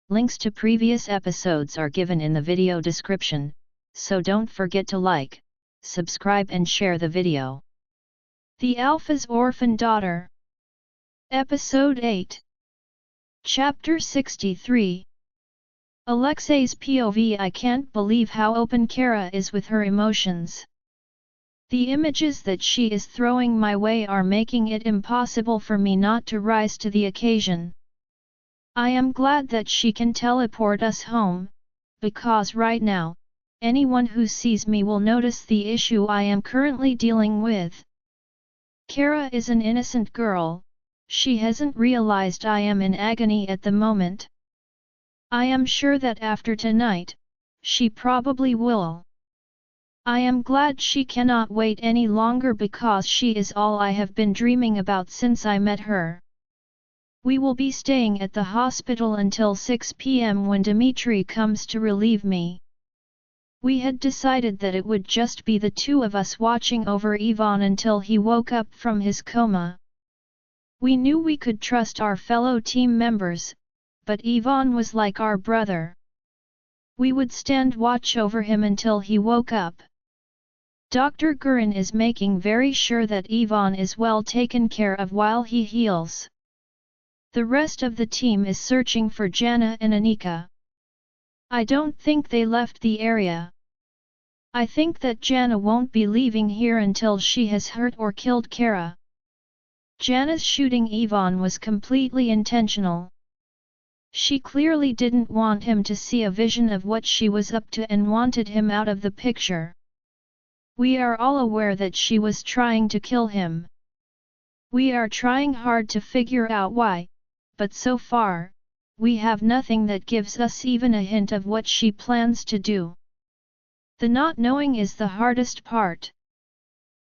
Links to previous episodes are given in the video description, so don't forget to like, subscribe and share the video. The Alpha's Orphan Daughter. Episode 8. Chapter 63. Alexei's POV. I can't believe how open Kara is with her emotions. The images that she is throwing my way are making it impossible for me not to rise to the occasion. I am glad that she can teleport us home, because right now, anyone who sees me will notice the issue I am currently dealing with. Kara is an innocent girl, she hasn't realized I am in agony at the moment. I am sure that after tonight, she probably will. I am glad she cannot wait any longer because she is all I have been dreaming about since I met her. We will be staying at the hospital until 6 p.m. when Dmitri comes to relieve me. We had decided that it would just be the two of us watching over Ivan until he woke up from his coma. We knew we could trust our fellow team members, but Ivan was like our brother. We would stand watch over him until he woke up. Dr. Gurin is making very sure that Ivan is well taken care of while he heals. The rest of the team is searching for Jana and Anika. I don't think they left the area. I think that Jana won't be leaving here until she has hurt or killed Kara. Jana's shooting Ivan was completely intentional. She clearly didn't want him to see a vision of what she was up to and wanted him out of the picture. We are all aware that she was trying to kill him. We are trying hard to figure out why, but so far, we have nothing that gives us even a hint of what she plans to do. The not knowing is the hardest part.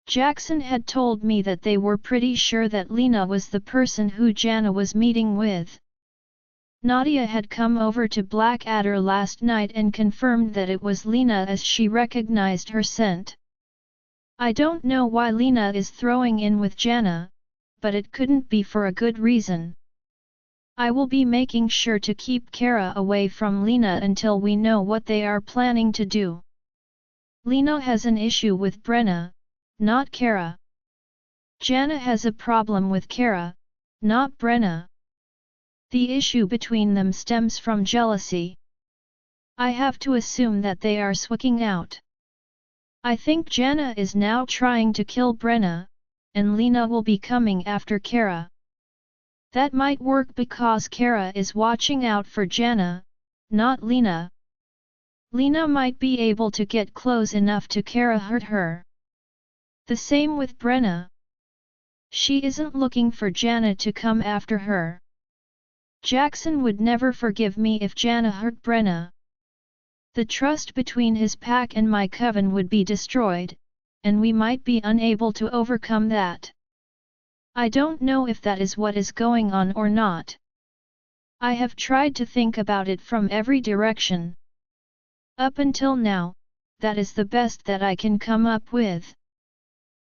Jackson had told me that they were pretty sure that Lena was the person who Jana was meeting with. Nadia had come over to Blackadder last night and confirmed that it was Lena as she recognized her scent. I don't know why Lena is throwing in with Jana, but it couldn't be for a good reason. I will be making sure to keep Kara away from Lena until we know what they are planning to do. Lena has an issue with Brenna, not Kara. Jana has a problem with Kara, not Brenna. The issue between them stems from jealousy. I have to assume that they are swicking out. I think Jana is now trying to kill Brenna, and Lena will be coming after Kara. That might work because Kara is watching out for Jana, not Lena. Lena might be able to get close enough to Kara hurt her. The same with Brenna. She isn't looking for Jana to come after her. Jackson would never forgive me if Jana hurt Brenna. The trust between his pack and my coven would be destroyed, and we might be unable to overcome that. I don't know if that is what is going on or not. I have tried to think about it from every direction. Up until now, that is the best that I can come up with.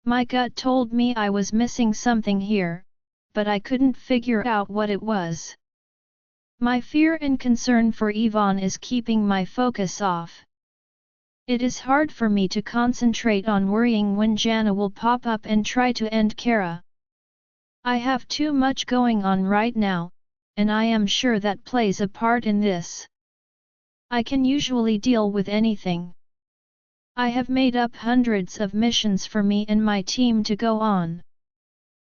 My gut told me I was missing something here, but I couldn't figure out what it was. My fear and concern for Ivan is keeping my focus off. It is hard for me to concentrate on worrying when Jana will pop up and try to end Kara. I have too much going on right now, and I am sure that plays a part in this. I can usually deal with anything. I have made up hundreds of missions for me and my team to go on.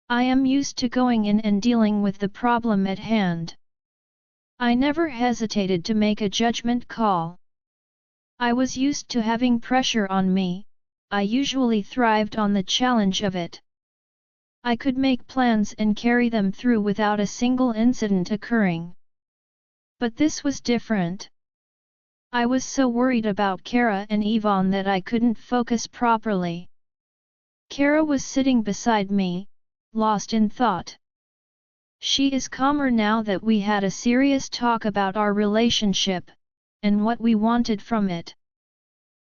I am used to going in and dealing with the problem at hand. I never hesitated to make a judgment call. I was used to having pressure on me, I usually thrived on the challenge of it. I could make plans and carry them through without a single incident occurring. But this was different. I was so worried about Kara and Ivan that I couldn't focus properly. Kara was sitting beside me, lost in thought. She is calmer now that we had a serious talk about our relationship, and what we wanted from it.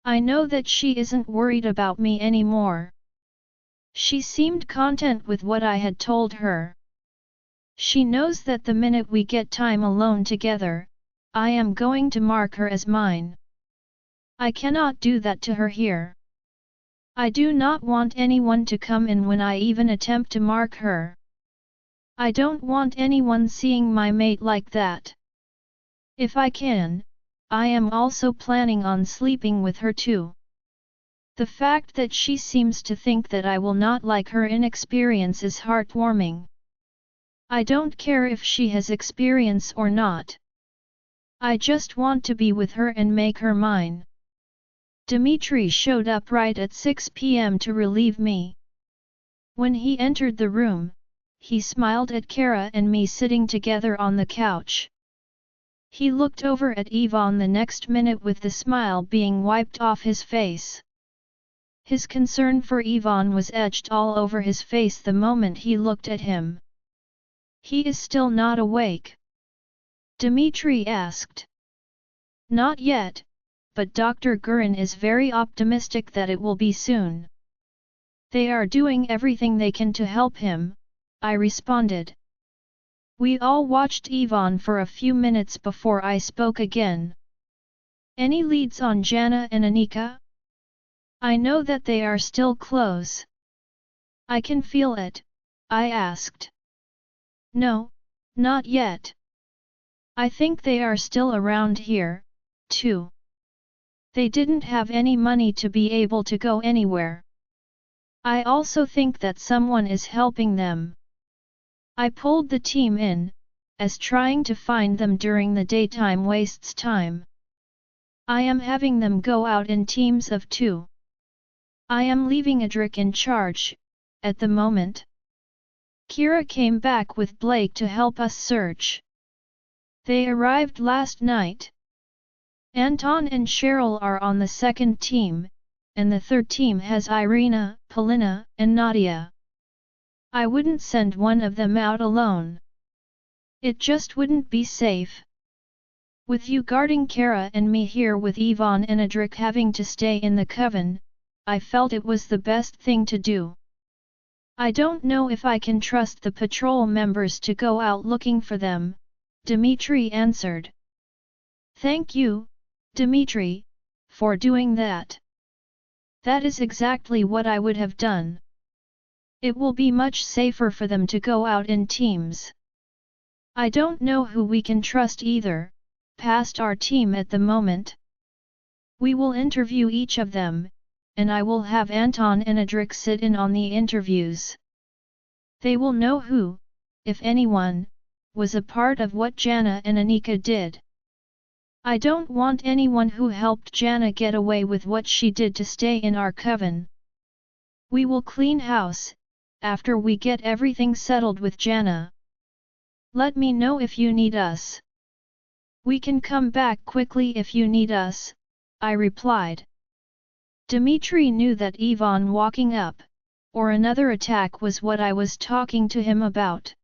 I know that she isn't worried about me anymore. She seemed content with what I had told her. She knows that the minute we get time alone together, I am going to mark her as mine. I cannot do that to her here. I do not want anyone to come in when I even attempt to mark her. I don't want anyone seeing my mate like that. If I can, I am also planning on sleeping with her too. The fact that she seems to think that I will not like her inexperience is heartwarming. I don't care if she has experience or not. I just want to be with her and make her mine. Dmitri showed up right at 6 p.m. to relieve me. When he entered the room, he smiled at Kara and me sitting together on the couch. He looked over at Yvonne the next minute with the smile being wiped off his face. His concern for Yvonne was etched all over his face the moment he looked at him. "He is still not awake?" Dmitri asked. "Not yet, but Dr. Gurin is very optimistic that it will be soon. They are doing everything they can to help him," I responded. We all watched Yvonne for a few minutes before I spoke again. "Any leads on Jana and Anika? I know that they are still close." "I can feel it," I asked. "No, not yet. I think they are still around here, too. They didn't have any money to be able to go anywhere. I also think that someone is helping them. I pulled the team in, as trying to find them during the daytime wastes time. I am having them go out in teams of 2. I am leaving Adric in charge, at the moment. Kira came back with Blake to help us search. They arrived last night. Anton and Cheryl are on the second team, and the third team has Irina, Polina, and Nadia. I wouldn't send one of them out alone. It just wouldn't be safe. With you guarding Kara and me here with Yvonne and Adric having to stay in the coven, I felt it was the best thing to do. I don't know if I can trust the patrol members to go out looking for them," Dmitri answered. "Thank you, Dmitri, for doing that. That is exactly what I would have done. It will be much safer for them to go out in teams. I don't know who we can trust either, past our team at the moment. We will interview each of them, and I will have Anton and Adric sit in on the interviews. They will know who, if anyone, was a part of what Jana and Anika did. I don't want anyone who helped Jana get away with what she did to stay in our coven. We will clean house, after we get everything settled with Jana. Let me know if you need us. We can come back quickly if you need us," I replied. Dmitri knew that Yvonne walking up, or another attack was what I was talking to him about.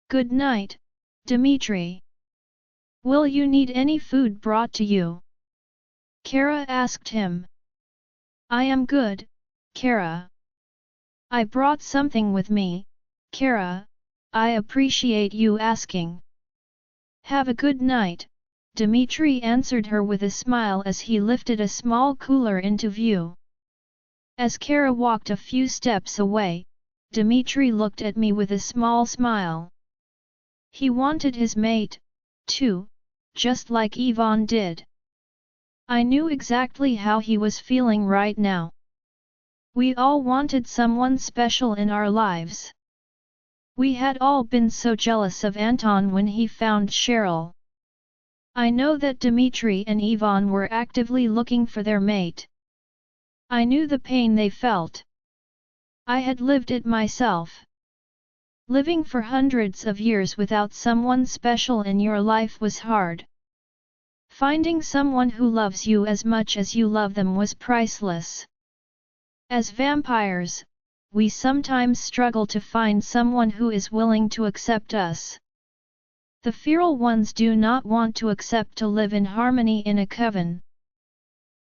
"Good night, Dmitri. Will you need any food brought to you?" Kara asked him. "I am good, Kara. I brought something with me, Kara. I appreciate you asking." "Have a good night," Dmitri answered her with a smile as he lifted a small cooler into view. As Kara walked a few steps away, Dmitri looked at me with a small smile. He wanted his mate, too, just like Yvonne did. I knew exactly how he was feeling right now. We all wanted someone special in our lives. We had all been so jealous of Anton when he found Cheryl. I know that Dmitri and Yvonne were actively looking for their mate. I knew the pain they felt. I had lived it myself. Living for hundreds of years without someone special in your life was hard. Finding someone who loves you as much as you love them was priceless. As vampires, we sometimes struggle to find someone who is willing to accept us. The feral ones do not want to accept to live in harmony in a coven.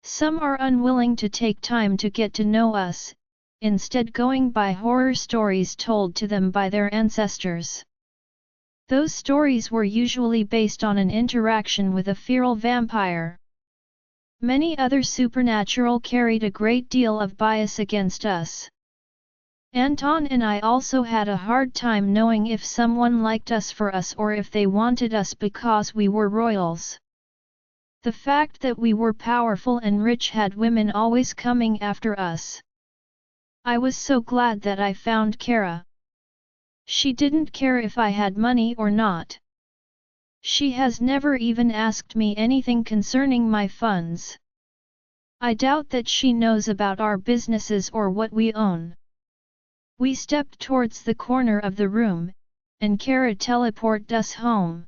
Some are unwilling to take time to get to know us, instead going by horror stories told to them by their ancestors. Those stories were usually based on an interaction with a feral vampire. Many other supernatural carried a great deal of bias against us. Anton and I also had a hard time knowing if someone liked us for us or if they wanted us because we were royals. The fact that we were powerful and rich had women always coming after us. I was so glad that I found Kara. She didn't care if I had money or not. She has never even asked me anything concerning my funds. I doubt that she knows about our businesses or what we own. We stepped towards the corner of the room, and Kara teleported us home.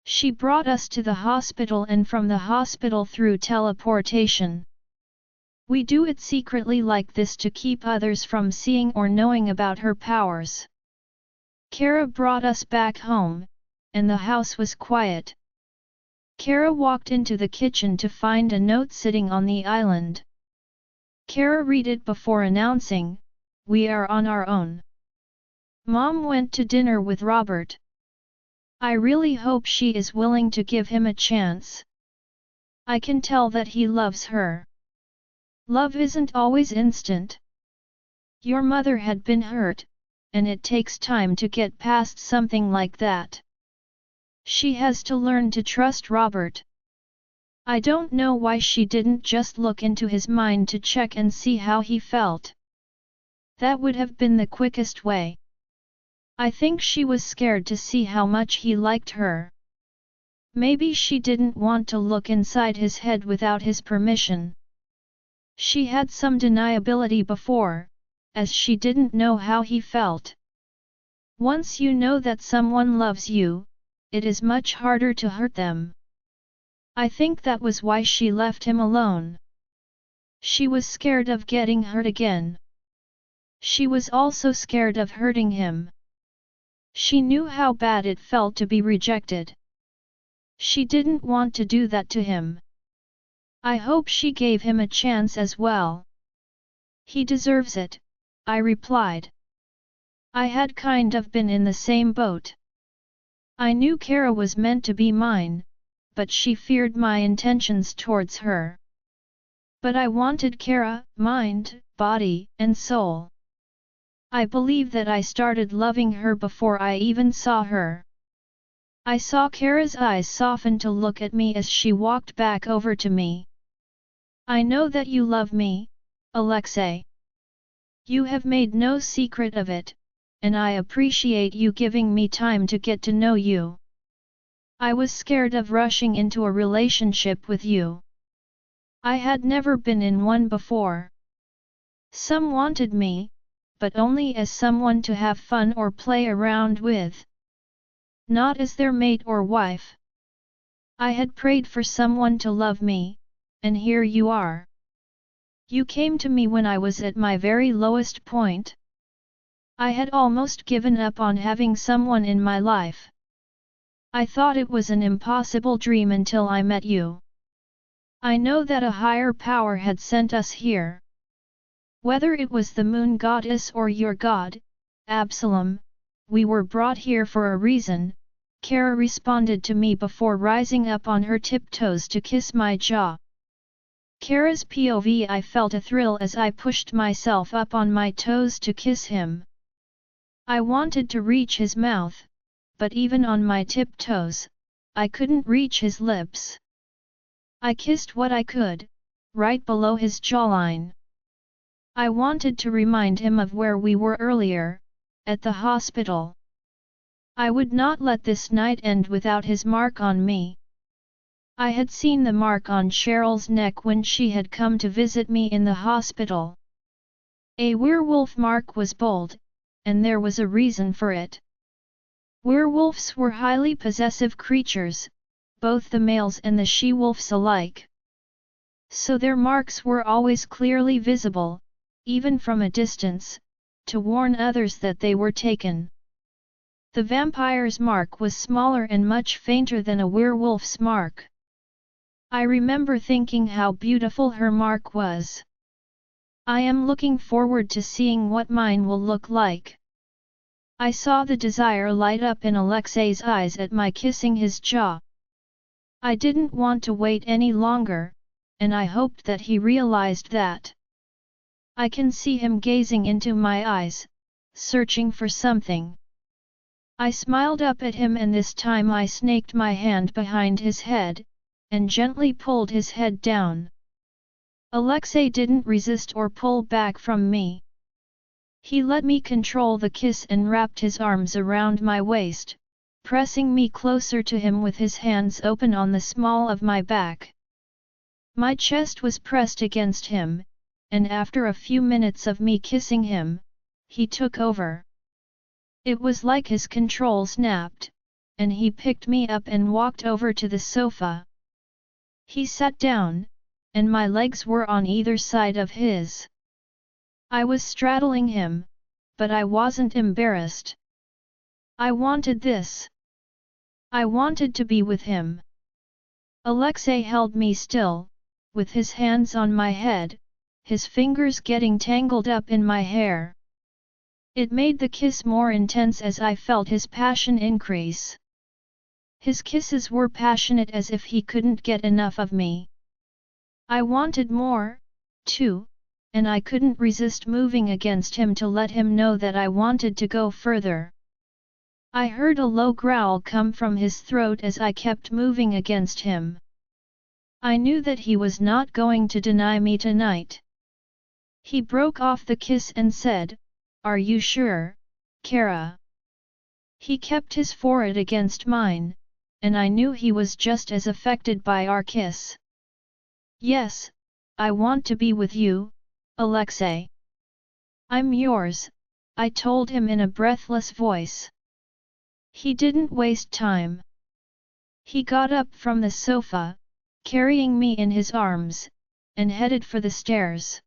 She brought us to the hospital and from the hospital through teleportation. We do it secretly like this to keep others from seeing or knowing about her powers. Kara brought us back home, and the house was quiet. Kara walked into the kitchen to find a note sitting on the island. Kara read it before announcing, "We are on our own. Mom went to dinner with Robert. I really hope she is willing to give him a chance. I can tell that he loves her. Love isn't always instant. Your mother had been hurt, and it takes time to get past something like that. She has to learn to trust Robert. I don't know why she didn't just look into his mind to check and see how he felt. That would have been the quickest way. I think she was scared to see how much he liked her. Maybe she didn't want to look inside his head without his permission. She had some deniability before, as she didn't know how he felt. Once you know that someone loves you, it is much harder to hurt them. I think that was why she left him alone. She was scared of getting hurt again. She was also scared of hurting him. She knew how bad it felt to be rejected. She didn't want to do that to him. I hope she gave him a chance as well. He deserves it, I replied. I had kind of been in the same boat. I knew Kara was meant to be mine, but she feared my intentions towards her. But I wanted Kara, mind, body, and soul. I believe that I started loving her before I even saw her. I saw Kara's eyes soften to look at me as she walked back over to me. I know that you love me, Alexei. You have made no secret of it, and I appreciate you giving me time to get to know you. I was scared of rushing into a relationship with you. I had never been in one before. Some wanted me, but only as someone to have fun or play around with. Not as their mate or wife. I had prayed for someone to love me, and here you are. You came to me when I was at my very lowest point. I had almost given up on having someone in my life. I thought it was an impossible dream until I met you. I know that a higher power had sent us here. Whether it was the moon goddess or your god, Absalom, we were brought here for a reason, Kara responded to me before rising up on her tiptoes to kiss my jaw. Kara's POV. I felt a thrill as I pushed myself up on my toes to kiss him. I wanted to reach his mouth, but even on my tiptoes, I couldn't reach his lips. I kissed what I could, right below his jawline. I wanted to remind him of where we were earlier, at the hospital. I would not let this night end without his mark on me. I had seen the mark on Cheryl's neck when she had come to visit me in the hospital. A werewolf mark was bold, and there was a reason for it. Werewolves were highly possessive creatures, both the males and the she-wolves alike. So their marks were always clearly visible, even from a distance, to warn others that they were taken. The vampire's mark was smaller and much fainter than a werewolf's mark. I remember thinking how beautiful her mark was. I am looking forward to seeing what mine will look like. I saw the desire light up in Alexei's eyes at my kissing his jaw. I didn't want to wait any longer, and I hoped that he realized that. I can see him gazing into my eyes, searching for something. I smiled up at him, and this time I snaked my hand behind his head, and gently pulled his head down. Alexei didn't resist or pull back from me. He let me control the kiss and wrapped his arms around my waist, pressing me closer to him with his hands open on the small of my back. My chest was pressed against him, and after a few minutes of me kissing him, he took over. It was like his control snapped, and he picked me up and walked over to the sofa. He sat down, and my legs were on either side of his. I was straddling him, but I wasn't embarrassed. I wanted this. I wanted to be with him. Alexei held me still, with his hands on my head, his fingers getting tangled up in my hair. It made the kiss more intense as I felt his passion increase. His kisses were passionate as if he couldn't get enough of me. I wanted more, too, and I couldn't resist moving against him to let him know that I wanted to go further. I heard a low growl come from his throat as I kept moving against him. I knew that he was not going to deny me tonight. He broke off the kiss and said, "Are you sure, Kara?" He kept his forehead against mine, and I knew he was just as affected by our kiss. "Yes, I want to be with you, Alexei. I'm yours," I told him in a breathless voice. He didn't waste time. He got up from the sofa, carrying me in his arms, and headed for the stairs.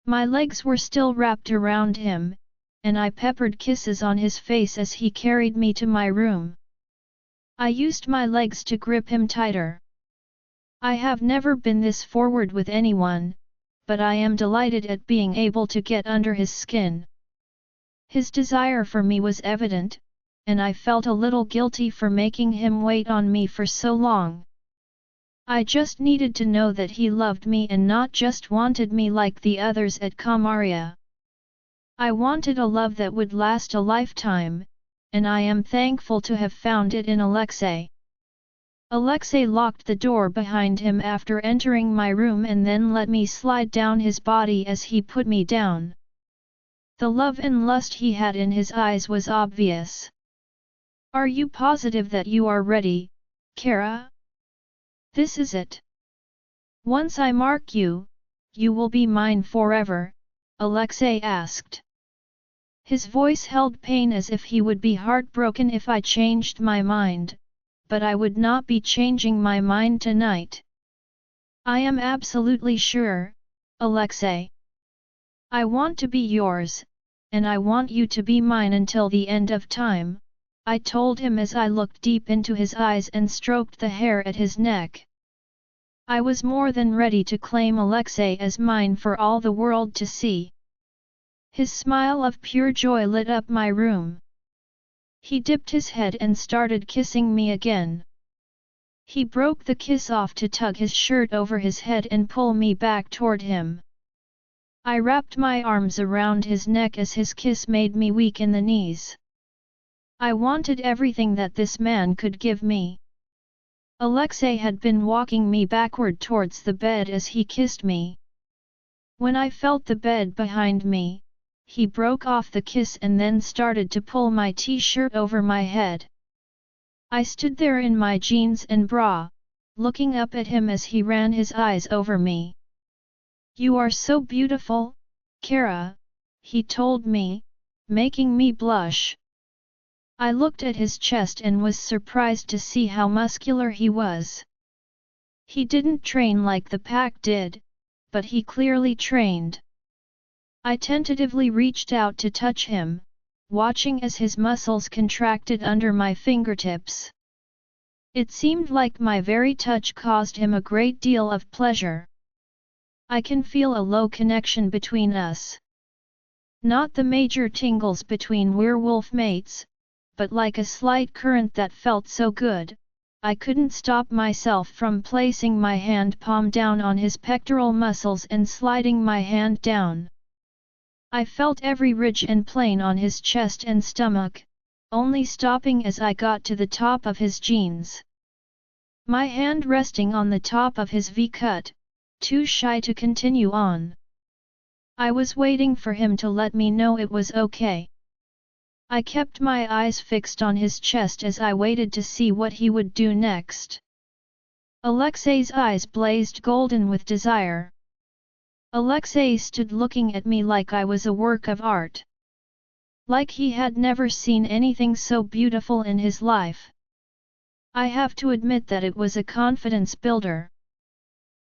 My legs were still wrapped around him, and I peppered kisses on his face as he carried me to my room. I used my legs to grip him tighter. I have never been this forward with anyone, but I am delighted at being able to get under his skin. His desire for me was evident, and I felt a little guilty for making him wait on me for so long. I just needed to know that he loved me and not just wanted me like the others at Kamaria. I wanted a love that would last a lifetime, and I am thankful to have found it in Alexei. Alexei locked the door behind him after entering my room and then let me slide down his body as he put me down. The love and lust he had in his eyes was obvious. "Are you positive that you are ready, Kara? This is it. Once I mark you, you will be mine forever," Alexei asked. His voice held pain as if he would be heartbroken if I changed my mind, but I would not be changing my mind tonight. "I am absolutely sure, Alexei. I want to be yours, and I want you to be mine until the end of time," I told him as I looked deep into his eyes and stroked the hair at his neck. I was more than ready to claim Alexei as mine for all the world to see. His smile of pure joy lit up my room. He dipped his head and started kissing me again. He broke the kiss off to tug his shirt over his head and pull me back toward him. I wrapped my arms around his neck as his kiss made me weak in the knees. I wanted everything that this man could give me. Alexei had been walking me backward towards the bed as he kissed me. When I felt the bed behind me, he broke off the kiss and then started to pull my t-shirt over my head. I stood there in my jeans and bra, looking up at him as he ran his eyes over me. "You are so beautiful, Kara," he told me, making me blush. I looked at his chest and was surprised to see how muscular he was. He didn't train like the pack did, but he clearly trained. I tentatively reached out to touch him, watching as his muscles contracted under my fingertips. It seemed like my very touch caused him a great deal of pleasure. "I can feel a low connection between us. Not the major tingles between werewolf mates, but like a slight current that felt so good, I couldn't stop myself from placing my hand palm down on his pectoral muscles and sliding my hand down. I felt every ridge and plane on his chest and stomach, only stopping as I got to the top of his jeans. My hand resting on the top of his V-cut, too shy to continue on. I was waiting for him to let me know it was okay. I kept my eyes fixed on his chest as I waited to see what he would do next. Alexei's eyes blazed golden with desire. Alexei stood looking at me like I was a work of art. Like he had never seen anything so beautiful in his life. I have to admit that it was a confidence builder.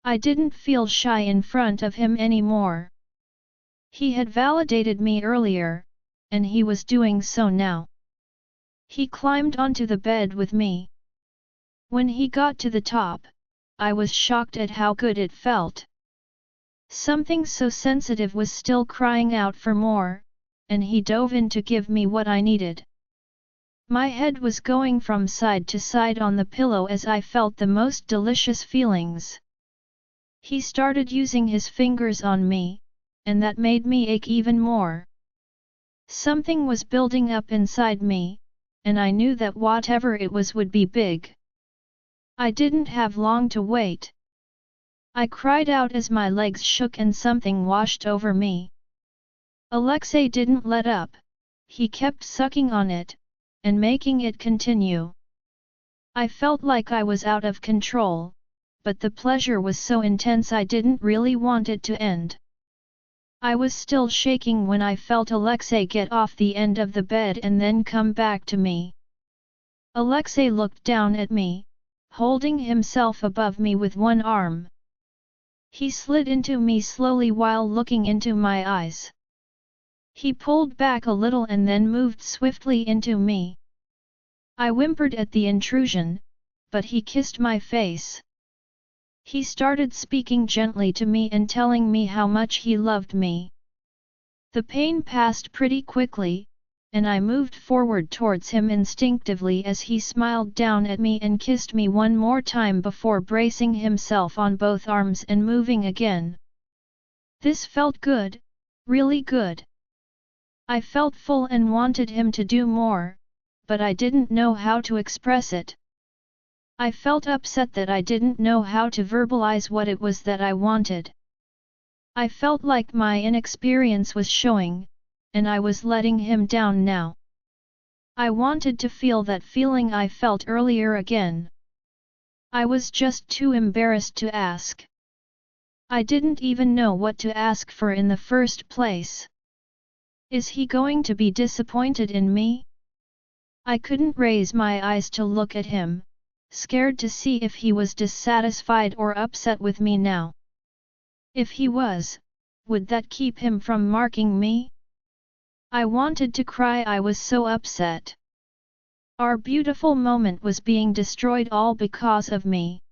I didn't feel shy in front of him anymore. He had validated me earlier, and he was doing so now. He climbed onto the bed with me. When he got to the top, I was shocked at how good it felt. Something so sensitive was still crying out for more, and he dove in to give me what I needed. My head was going from side to side on the pillow as I felt the most delicious feelings. He started using his fingers on me, and that made me ache even more. Something was building up inside me, and I knew that whatever it was would be big. I didn't have long to wait. I cried out as my legs shook and something washed over me. Alexei didn't let up. He kept sucking on it, and making it continue. I felt like I was out of control, but the pleasure was so intense I didn't really want it to end. I was still shaking when I felt Alexei get off the end of the bed and then come back to me. Alexei looked down at me, holding himself above me with one arm. He slid into me slowly while looking into my eyes. He pulled back a little and then moved swiftly into me. I whimpered at the intrusion, but he kissed my face. He started speaking gently to me and telling me how much he loved me. The pain passed pretty quickly, and I moved forward towards him instinctively as he smiled down at me and kissed me one more time before bracing himself on both arms and moving again. This felt good, really good. I felt full and wanted him to do more, but I didn't know how to express it. I felt upset that I didn't know how to verbalize what it was that I wanted. I felt like my inexperience was showing, and I was letting him down now. I wanted to feel that feeling I felt earlier again. I was just too embarrassed to ask. I didn't even know what to ask for in the first place. Is he going to be disappointed in me? I couldn't raise my eyes to look at him, scared to see if he was dissatisfied or upset with me now. If he was, would that keep him from marking me? I wanted to cry, I was so upset. Our beautiful moment was being destroyed all because of me.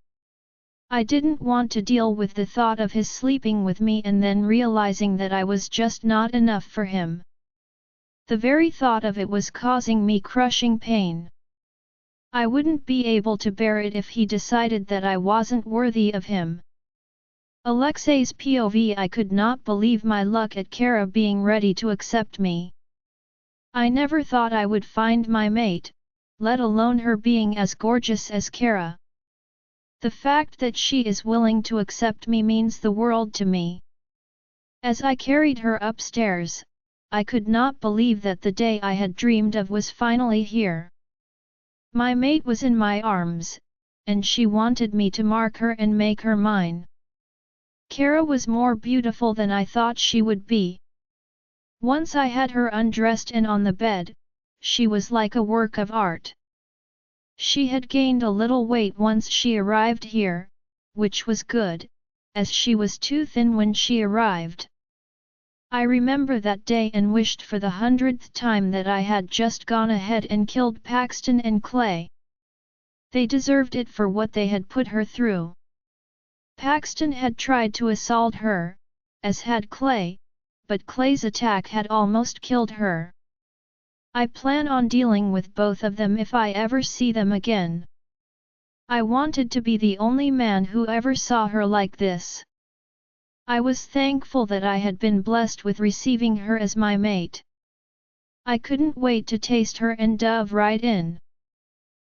I didn't want to deal with the thought of his sleeping with me and then realizing that I was just not enough for him. The very thought of it was causing me crushing pain. I wouldn't be able to bear it if he decided that I wasn't worthy of him. Alexei's POV, I could not believe my luck at Kara being ready to accept me. I never thought I would find my mate, let alone her being as gorgeous as Kara. The fact that she is willing to accept me means the world to me. As I carried her upstairs, I could not believe that the day I had dreamed of was finally here. My mate was in my arms, and she wanted me to mark her and make her mine. Kara was more beautiful than I thought she would be. Once I had her undressed and on the bed, she was like a work of art. She had gained a little weight once she arrived here, which was good, as she was too thin when she arrived. I remember that day and wished for the 100th time that I had just gone ahead and killed Paxton and Clay. They deserved it for what they had put her through. Paxton had tried to assault her, as had Clay, but Clay's attack had almost killed her. I plan on dealing with both of them if I ever see them again. I wanted to be the only man who ever saw her like this. I was thankful that I had been blessed with receiving her as my mate. I couldn't wait to taste her and dive right in.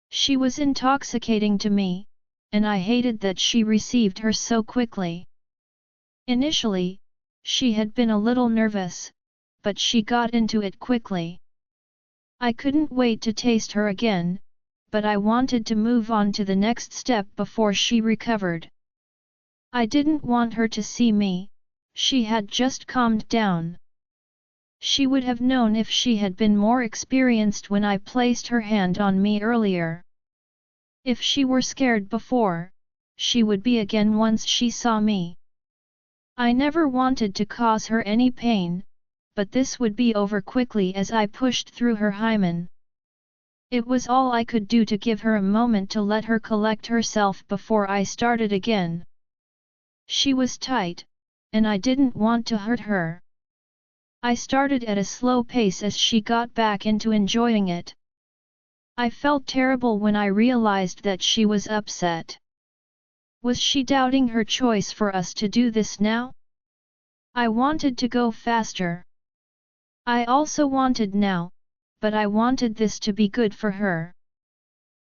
She was intoxicating to me, and I hated that she received her so quickly. Initially, she had been a little nervous, but she got into it quickly. I couldn't wait to taste her again, but I wanted to move on to the next step before she recovered. I didn't want her to see me, she had just calmed down. She would have known if she had been more experienced when I placed her hand on me earlier. If she were scared before, she would be again once she saw me. I never wanted to cause her any pain, but this would be over quickly as I pushed through her hymen. It was all I could do to give her a moment to let her collect herself before I started again. She was tight, and I didn't want to hurt her. I started at a slow pace as she got back into enjoying it. I felt terrible when I realized that she was upset. Was she doubting her choice for us to do this now? I wanted to go faster. I also wanted now, but I wanted this to be good for her.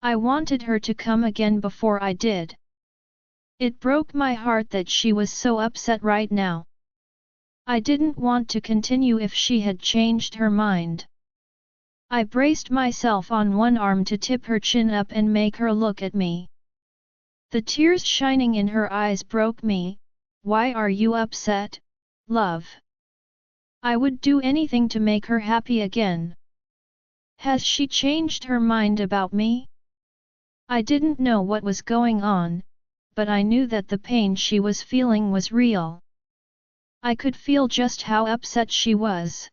I wanted her to come again before I did. It broke my heart that she was so upset right now. I didn't want to continue if she had changed her mind. I braced myself on one arm to tip her chin up and make her look at me. The tears shining in her eyes broke me. Why are you upset, love? I would do anything to make her happy again. Has she changed her mind about me? I didn't know what was going on, but I knew that the pain she was feeling was real. I could feel just how upset she was.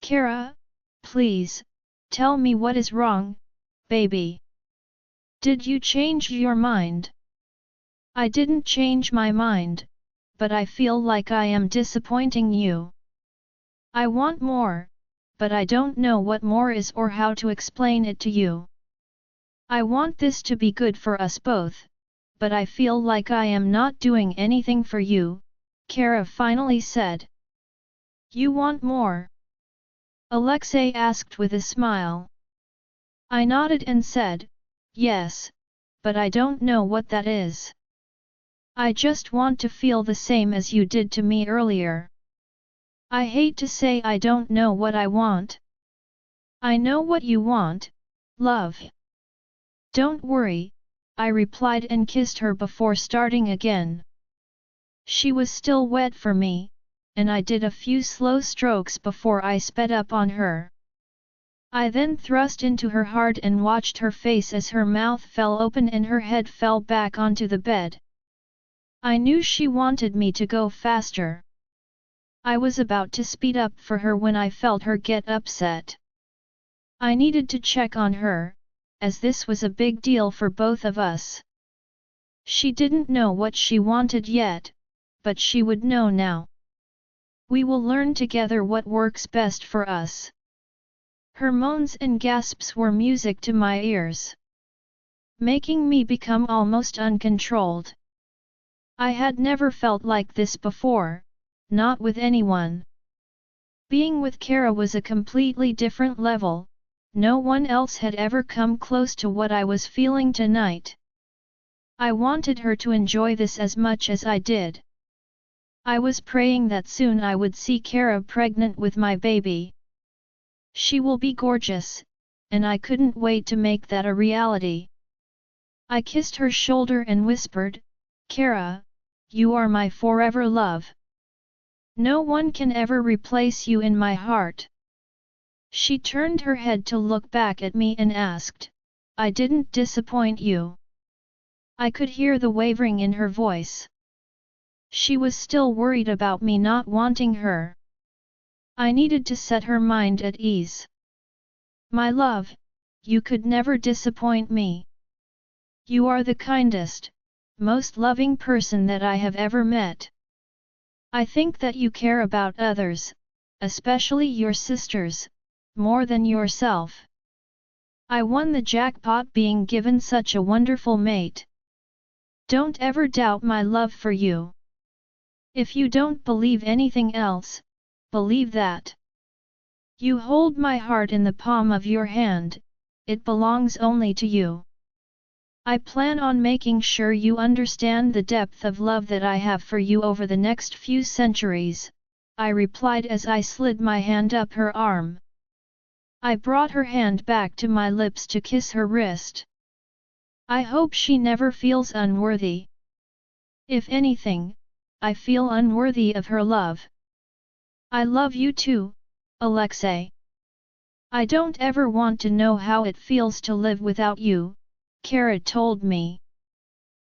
Kara, please, tell me what is wrong, baby. Did you change your mind? I didn't change my mind, but I feel like I am disappointing you. I want more, but I don't know what more is or how to explain it to you. I want this to be good for us both, but I feel like I am not doing anything for you, Kara finally said. You want more? Alexei asked with a smile. I nodded and said, yes, but I don't know what that is. I just want to feel the same as you did to me earlier. I hate to say I don't know what I want. I know what you want, love. Don't worry, I replied and kissed her before starting again. She was still wet for me, and I did a few slow strokes before I sped up on her. I then thrust into her hard and watched her face as her mouth fell open and her head fell back onto the bed. I knew she wanted me to go faster. I was about to speed up for her when I felt her get upset. I needed to check on her, as this was a big deal for both of us. She didn't know what she wanted yet, but she would know now. We will learn together what works best for us. Her moans and gasps were music to my ears, making me become almost uncontrolled. I had never felt like this before, not with anyone. Being with Kara was a completely different level, no one else had ever come close to what I was feeling tonight. I wanted her to enjoy this as much as I did. I was praying that soon I would see Kara pregnant with my baby. She will be gorgeous, and I couldn't wait to make that a reality. I kissed her shoulder and whispered, Kara, you are my forever love. No one can ever replace you in my heart. She turned her head to look back at me and asked, I didn't disappoint you. I could hear the wavering in her voice. She was still worried about me not wanting her. I needed to set her mind at ease. My love, you could never disappoint me. You are the kindest, most loving person that I have ever met. I think that you care about others, especially your sisters, more than yourself. I won the jackpot being given such a wonderful mate. Don't ever doubt my love for you. If you don't believe anything else, believe that. You hold my heart in the palm of your hand, it belongs only to you. I plan on making sure you understand the depth of love that I have for you over the next few centuries, I replied as I slid my hand up her arm. I brought her hand back to my lips to kiss her wrist. I hope she never feels unworthy. If anything, I feel unworthy of her love. I love you too, Alexei. I don't ever want to know how it feels to live without you, Kara told me.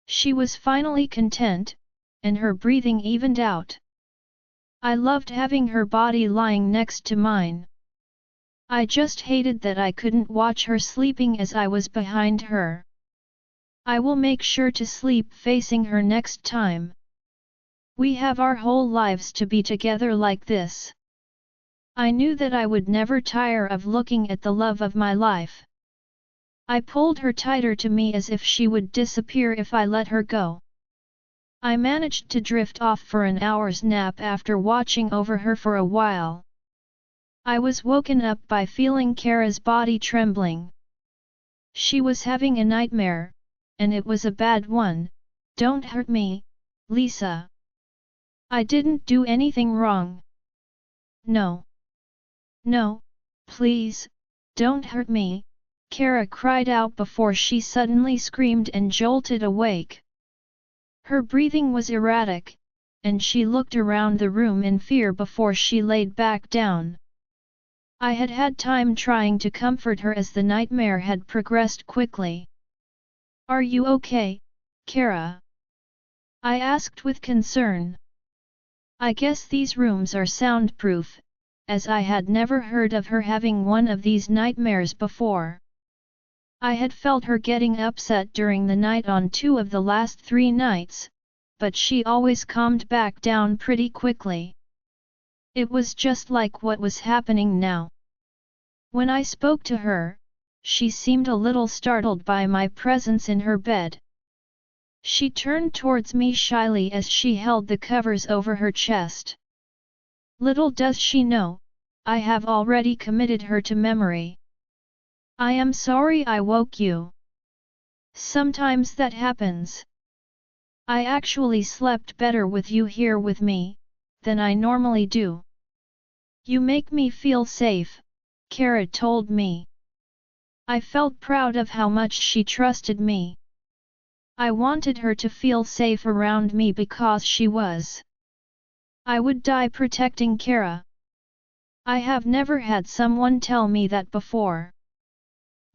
She was finally content, and her breathing evened out. I loved having her body lying next to mine. I just hated that I couldn't watch her sleeping as I was behind her. I will make sure to sleep facing her next time. We have our whole lives to be together like this. I knew that I would never tire of looking at the love of my life. I pulled her tighter to me as if she would disappear if I let her go. I managed to drift off for an hour's nap after watching over her for a while. I was woken up by feeling Kara's body trembling. She was having a nightmare, and it was a bad one. Don't hurt me, Lisa. I didn't do anything wrong. No. No, please, don't hurt me, Kara cried out before she suddenly screamed and jolted awake. Her breathing was erratic, and she looked around the room in fear before she laid back down. I had had time trying to comfort her as the nightmare had progressed quickly. Are you okay, Kara? I asked with concern. I guess these rooms are soundproof, as I had never heard of her having one of these nightmares before. I had felt her getting upset during the night on 2 of the last 3 nights, but she always calmed back down pretty quickly. It was just like what was happening now. When I spoke to her, she seemed a little startled by my presence in her bed. She turned towards me shyly as she held the covers over her chest. Little does she know, I have already committed her to memory. I am sorry I woke you. Sometimes that happens. I actually slept better with you here with me, than I normally do. You make me feel safe, Kara told me. I felt proud of how much she trusted me. I wanted her to feel safe around me because she was. I would die protecting Kara. I have never had someone tell me that before.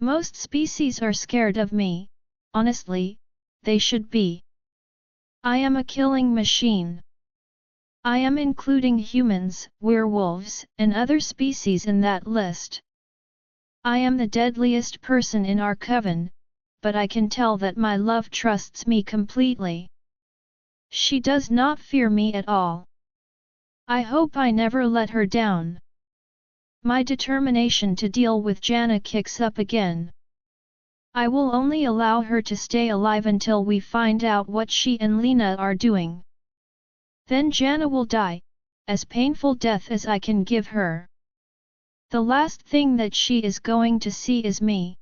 Most species are scared of me, honestly, they should be. I am a killing machine. I am including humans, werewolves, and other species in that list. I am the deadliest person in our coven, but I can tell that my love trusts me completely. She does not fear me at all. I hope I never let her down. My determination to deal with Jana kicks up again. I will only allow her to stay alive until we find out what she and Lena are doing. Then Jana will die, as painful death as I can give her. The last thing that she is going to see is me.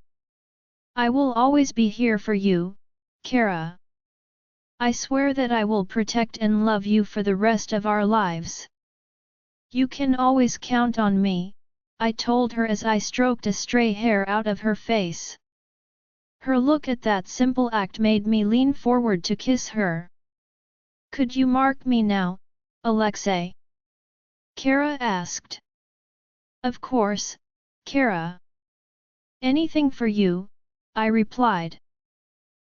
I will always be here for you, Kara. I swear that I will protect and love you for the rest of our lives. You can always count on me, I told her as I stroked a stray hair out of her face. Her look at that simple act made me lean forward to kiss her. Could you mark me now, Alexei? Kara asked. Of course, Kara. Anything for you, I replied.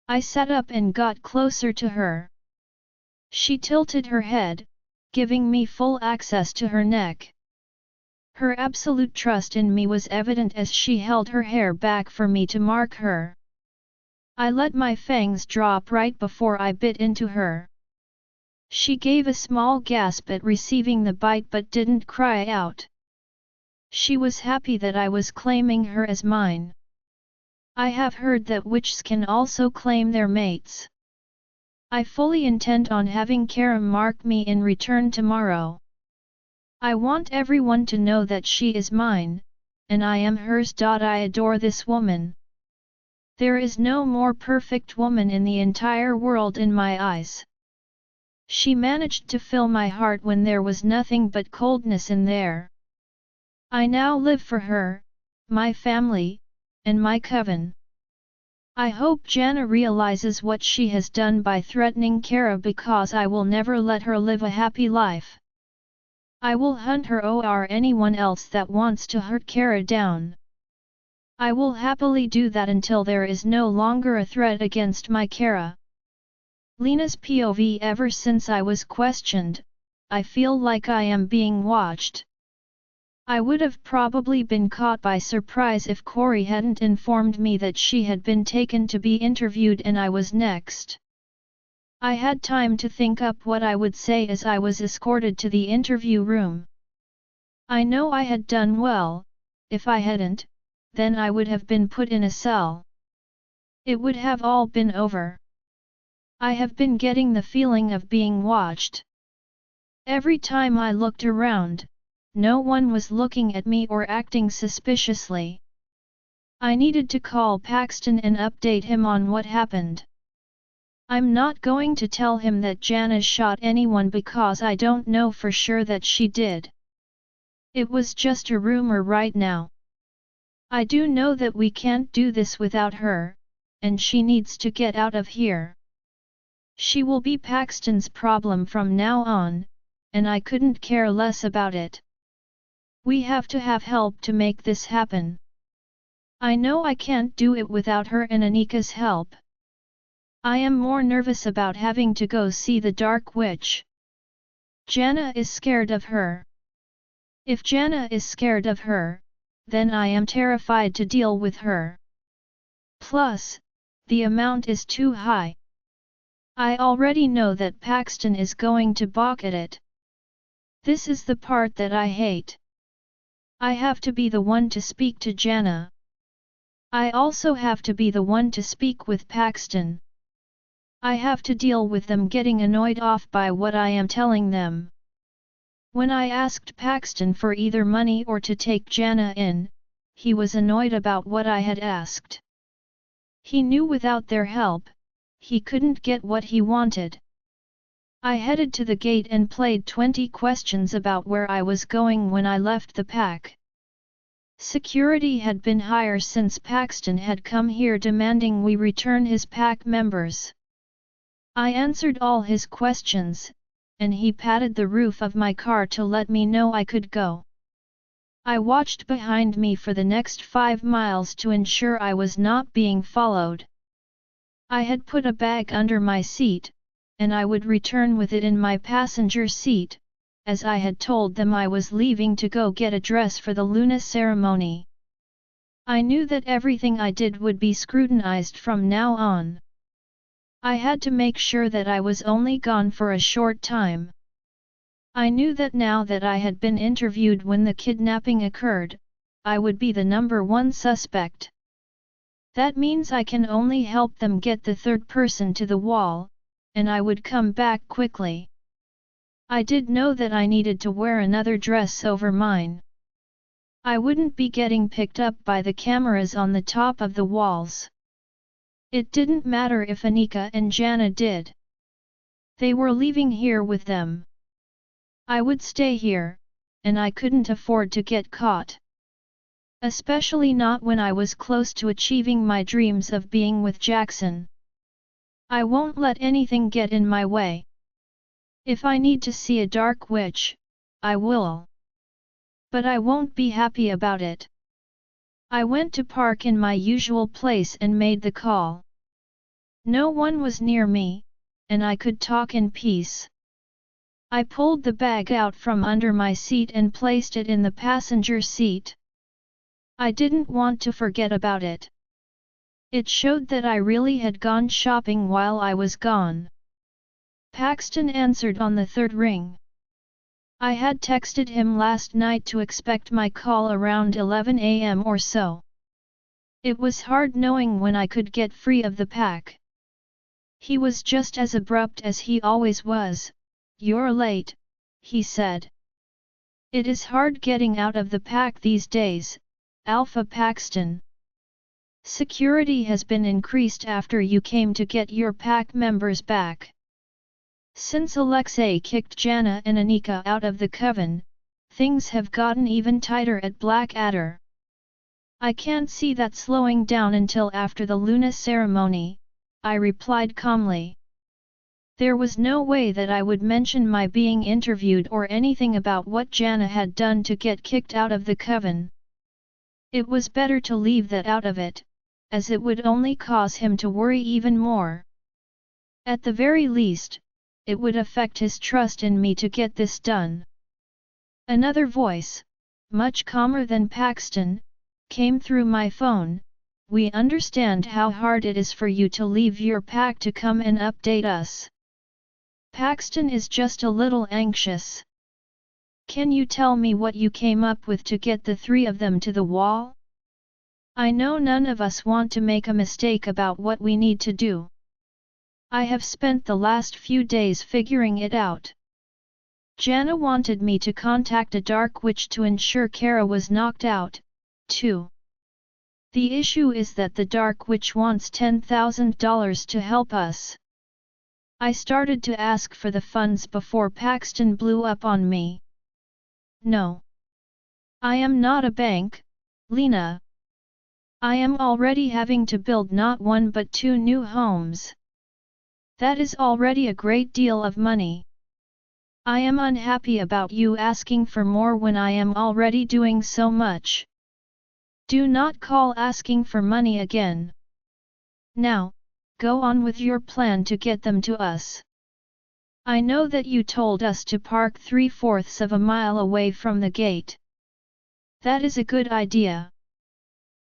I sat up and got closer to her. She tilted her head, giving me full access to her neck. Her absolute trust in me was evident as she held her hair back for me to mark her. I let my fangs drop right before I bit into her. She gave a small gasp at receiving the bite but didn't cry out. She was happy that I was claiming her as mine. I have heard that witches can also claim their mates. I fully intend on having Kara mark me in return tomorrow. I want everyone to know that she is mine, and I am hers. I adore this woman. There is no more perfect woman in the entire world in my eyes. She managed to fill my heart when there was nothing but coldness in there. I now live for her, my family, and my coven. I hope Jana realizes what she has done by threatening Kara, because I will never let her live a happy life. I will hunt her or anyone else that wants to hurt Kara down. I will happily do that until there is no longer a threat against my Kara. Lena's POV. Ever since I was questioned, I feel like I am being watched. I would have probably been caught by surprise if Corey hadn't informed me that she had been taken to be interviewed and I was next. I had time to think up what I would say as I was escorted to the interview room. I know I had done well. If I hadn't, then I would have been put in a cell. It would have all been over. I have been getting the feeling of being watched. Every time I looked around, no one was looking at me or acting suspiciously. I needed to call Paxton and update him on what happened. I'm not going to tell him that Jana shot anyone because I don't know for sure that she did. It was just a rumor right now. I do know that we can't do this without her, and she needs to get out of here. She will be Paxton's problem from now on, and I couldn't care less about it. We have to have help to make this happen. I know I can't do it without her and Anika's help. I am more nervous about having to go see the Dark Witch. Jana is scared of her. If Jana is scared of her, then I am terrified to deal with her. Plus, the amount is too high. I already know that Paxton is going to balk at it. This is the part that I hate. I have to be the one to speak to Jana. I also have to be the one to speak with Paxton. I have to deal with them getting annoyed off by what I am telling them. When I asked Paxton for either money or to take Jana in, he was annoyed about what I had asked. He knew without their help, he couldn't get what he wanted. I headed to the gate and played 20 questions about where I was going when I left the pack. Security had been higher since Paxton had come here demanding we return his pack members. I answered all his questions, and he patted the roof of my car to let me know I could go. I watched behind me for the next 5 miles to ensure I was not being followed. I had put a bag under my seat, and I would return with it in my passenger seat, as I had told them I was leaving to go get a dress for the Luna ceremony. I knew that everything I did would be scrutinized from now on. I had to make sure that I was only gone for a short time. I knew that now that I had been interviewed when the kidnapping occurred, I would be the #1 suspect. That means I can only help them get the third person to the wall, and I would come back quickly. I did know that I needed to wear another dress over mine. I wouldn't be getting picked up by the cameras on the top of the walls. It didn't matter if Anika and Jana did. They were leaving here with them. I would stay here, and I couldn't afford to get caught. Especially not when I was close to achieving my dreams of being with Jackson. I won't let anything get in my way. If I need to see a Dark Witch, I will. But I won't be happy about it. I went to park in my usual place and made the call. No one was near me, and I could talk in peace. I pulled the bag out from under my seat and placed it in the passenger seat. I didn't want to forget about it. It showed that I really had gone shopping while I was gone. Paxton answered on the third ring. I had texted him last night to expect my call around 11 AM or so. It was hard knowing when I could get free of the pack. He was just as abrupt as he always was. "You're late," he said. "It is hard getting out of the pack these days, Alpha Paxton. Security has been increased after you came to get your pack members back. Since Alexei kicked Jana and Anika out of the coven, things have gotten even tighter at Blackadder. I can't see that slowing down until after the Luna ceremony," I replied calmly. There was no way that I would mention my being interviewed or anything about what Jana had done to get kicked out of the coven. It was better to leave that out of it, as it would only cause him to worry even more. At the very least, it would affect his trust in me to get this done. Another voice, much calmer than Paxton, came through my phone. "We understand how hard it is for you to leave your pack to come and update us. Paxton is just a little anxious. Can you tell me what you came up with to get the three of them to the wall? I know none of us want to make a mistake about what we need to do. I have spent the last few days figuring it out. Jana wanted me to contact a dark witch to ensure Kara was knocked out, too. The issue is that the dark witch wants $10,000 to help us. I started to ask for the funds before Paxton blew up on me. No. I am not a bank, Lena. I am already having to build not one but 2 new homes. That is already a great deal of money. I am unhappy about you asking for more when I am already doing so much. Do not call asking for money again. Now, go on with your plan to get them to us. I know that you told us to park 3/4 of a mile away from the gate. That is a good idea.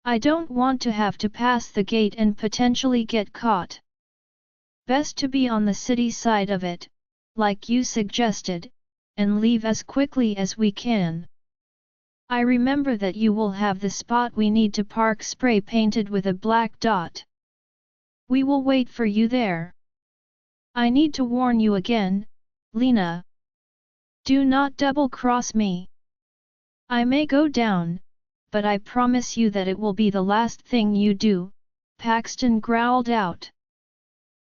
I don't want to have to pass the gate and potentially get caught. Best to be on the city side of it, like you suggested, and leave as quickly as we can. I remember that you will have the spot we need to park spray painted with a black dot. We will wait for you there. I need to warn you again, Lena. Do not double-cross me. I may go down, but I promise you that it will be the last thing you do," Paxton growled out.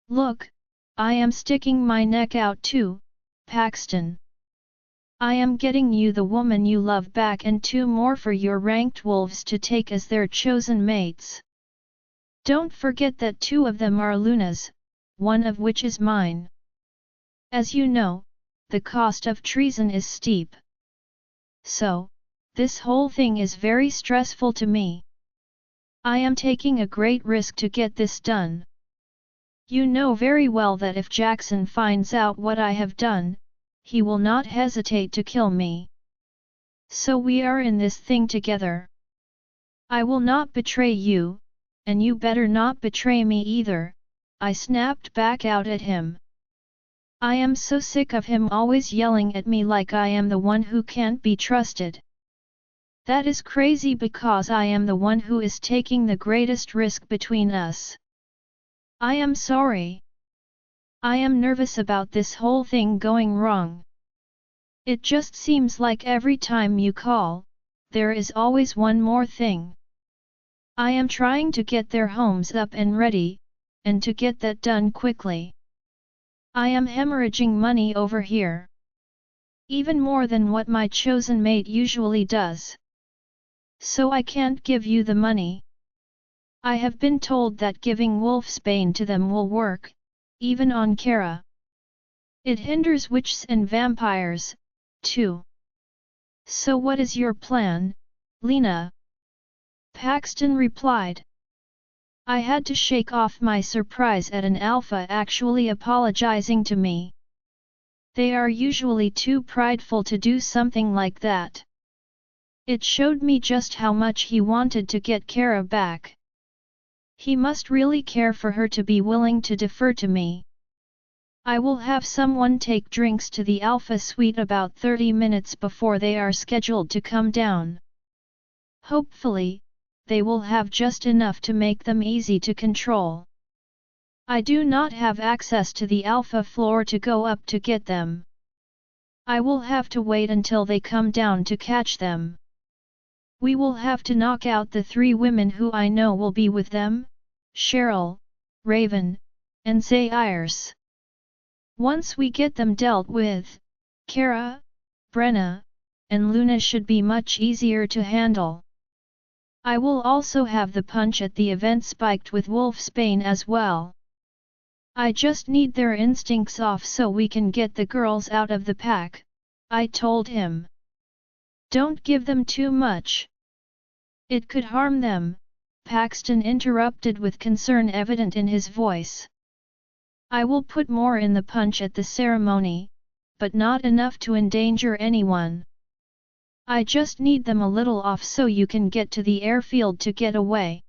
"Look, I am sticking my neck out too, Paxton. I am getting you the woman you love back and 2 more for your ranked wolves to take as their chosen mates. Don't forget that 2 of them are Luna's, one of which is mine. As you know, the cost of treason is steep. So, this whole thing is very stressful to me. I am taking a great risk to get this done. You know very well that if Jackson finds out what I have done, he will not hesitate to kill me. So we are in this thing together. I will not betray you, and you better not betray me either," I snapped back out at him. I am so sick of him always yelling at me like I am the one who can't be trusted. That is crazy because I am the one who is taking the greatest risk between us. I am sorry. I am nervous about this whole thing going wrong. It just seems like every time you call, there is always one more thing. I am trying to get their homes up and ready, and to get that done quickly. I am hemorrhaging money over here. Even more than what my chosen mate usually does. So I can't give you the money. I have been told that giving wolfsbane to them will work, even on Kara. It hinders witches and vampires, too. So what is your plan, Lena? Paxton replied. I had to shake off my surprise at an alpha actually apologizing to me. They are usually too prideful to do something like that. It showed me just how much he wanted to get Kara back. He must really care for her to be willing to defer to me. I will have someone take drinks to the Alpha Suite about 30 minutes before they are scheduled to come down. Hopefully, they will have just enough to make them easy to control. I do not have access to the Alpha floor to go up to get them. I will have to wait until they come down to catch them. We will have to knock out the 3 women who I know will be with them, Cheryl, Raven, and Zayers. Once we get them dealt with, Kara, Brenna, and Luna should be much easier to handle. I will also have the punch at the event spiked with Wolfsbane as well. I just need their instincts off so we can get the girls out of the pack, I told him. Don't give them too much. It could harm them, Paxton interrupted with concern evident in his voice. I will put more in the punch at the ceremony, but not enough to endanger anyone. I just need them a little off so you can get to the airfield to get away.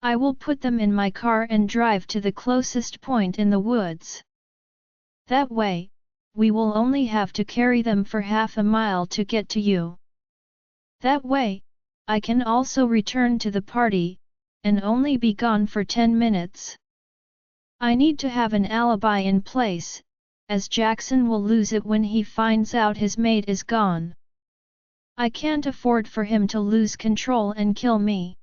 I will put them in my car and drive to the closest point in the woods. That way, we will only have to carry them for half a mile to get to you. That way, I can also return to the party, and only be gone for 10 minutes. I need to have an alibi in place, as Jackson will lose it when he finds out his mate is gone. I can't afford for him to lose control and kill me.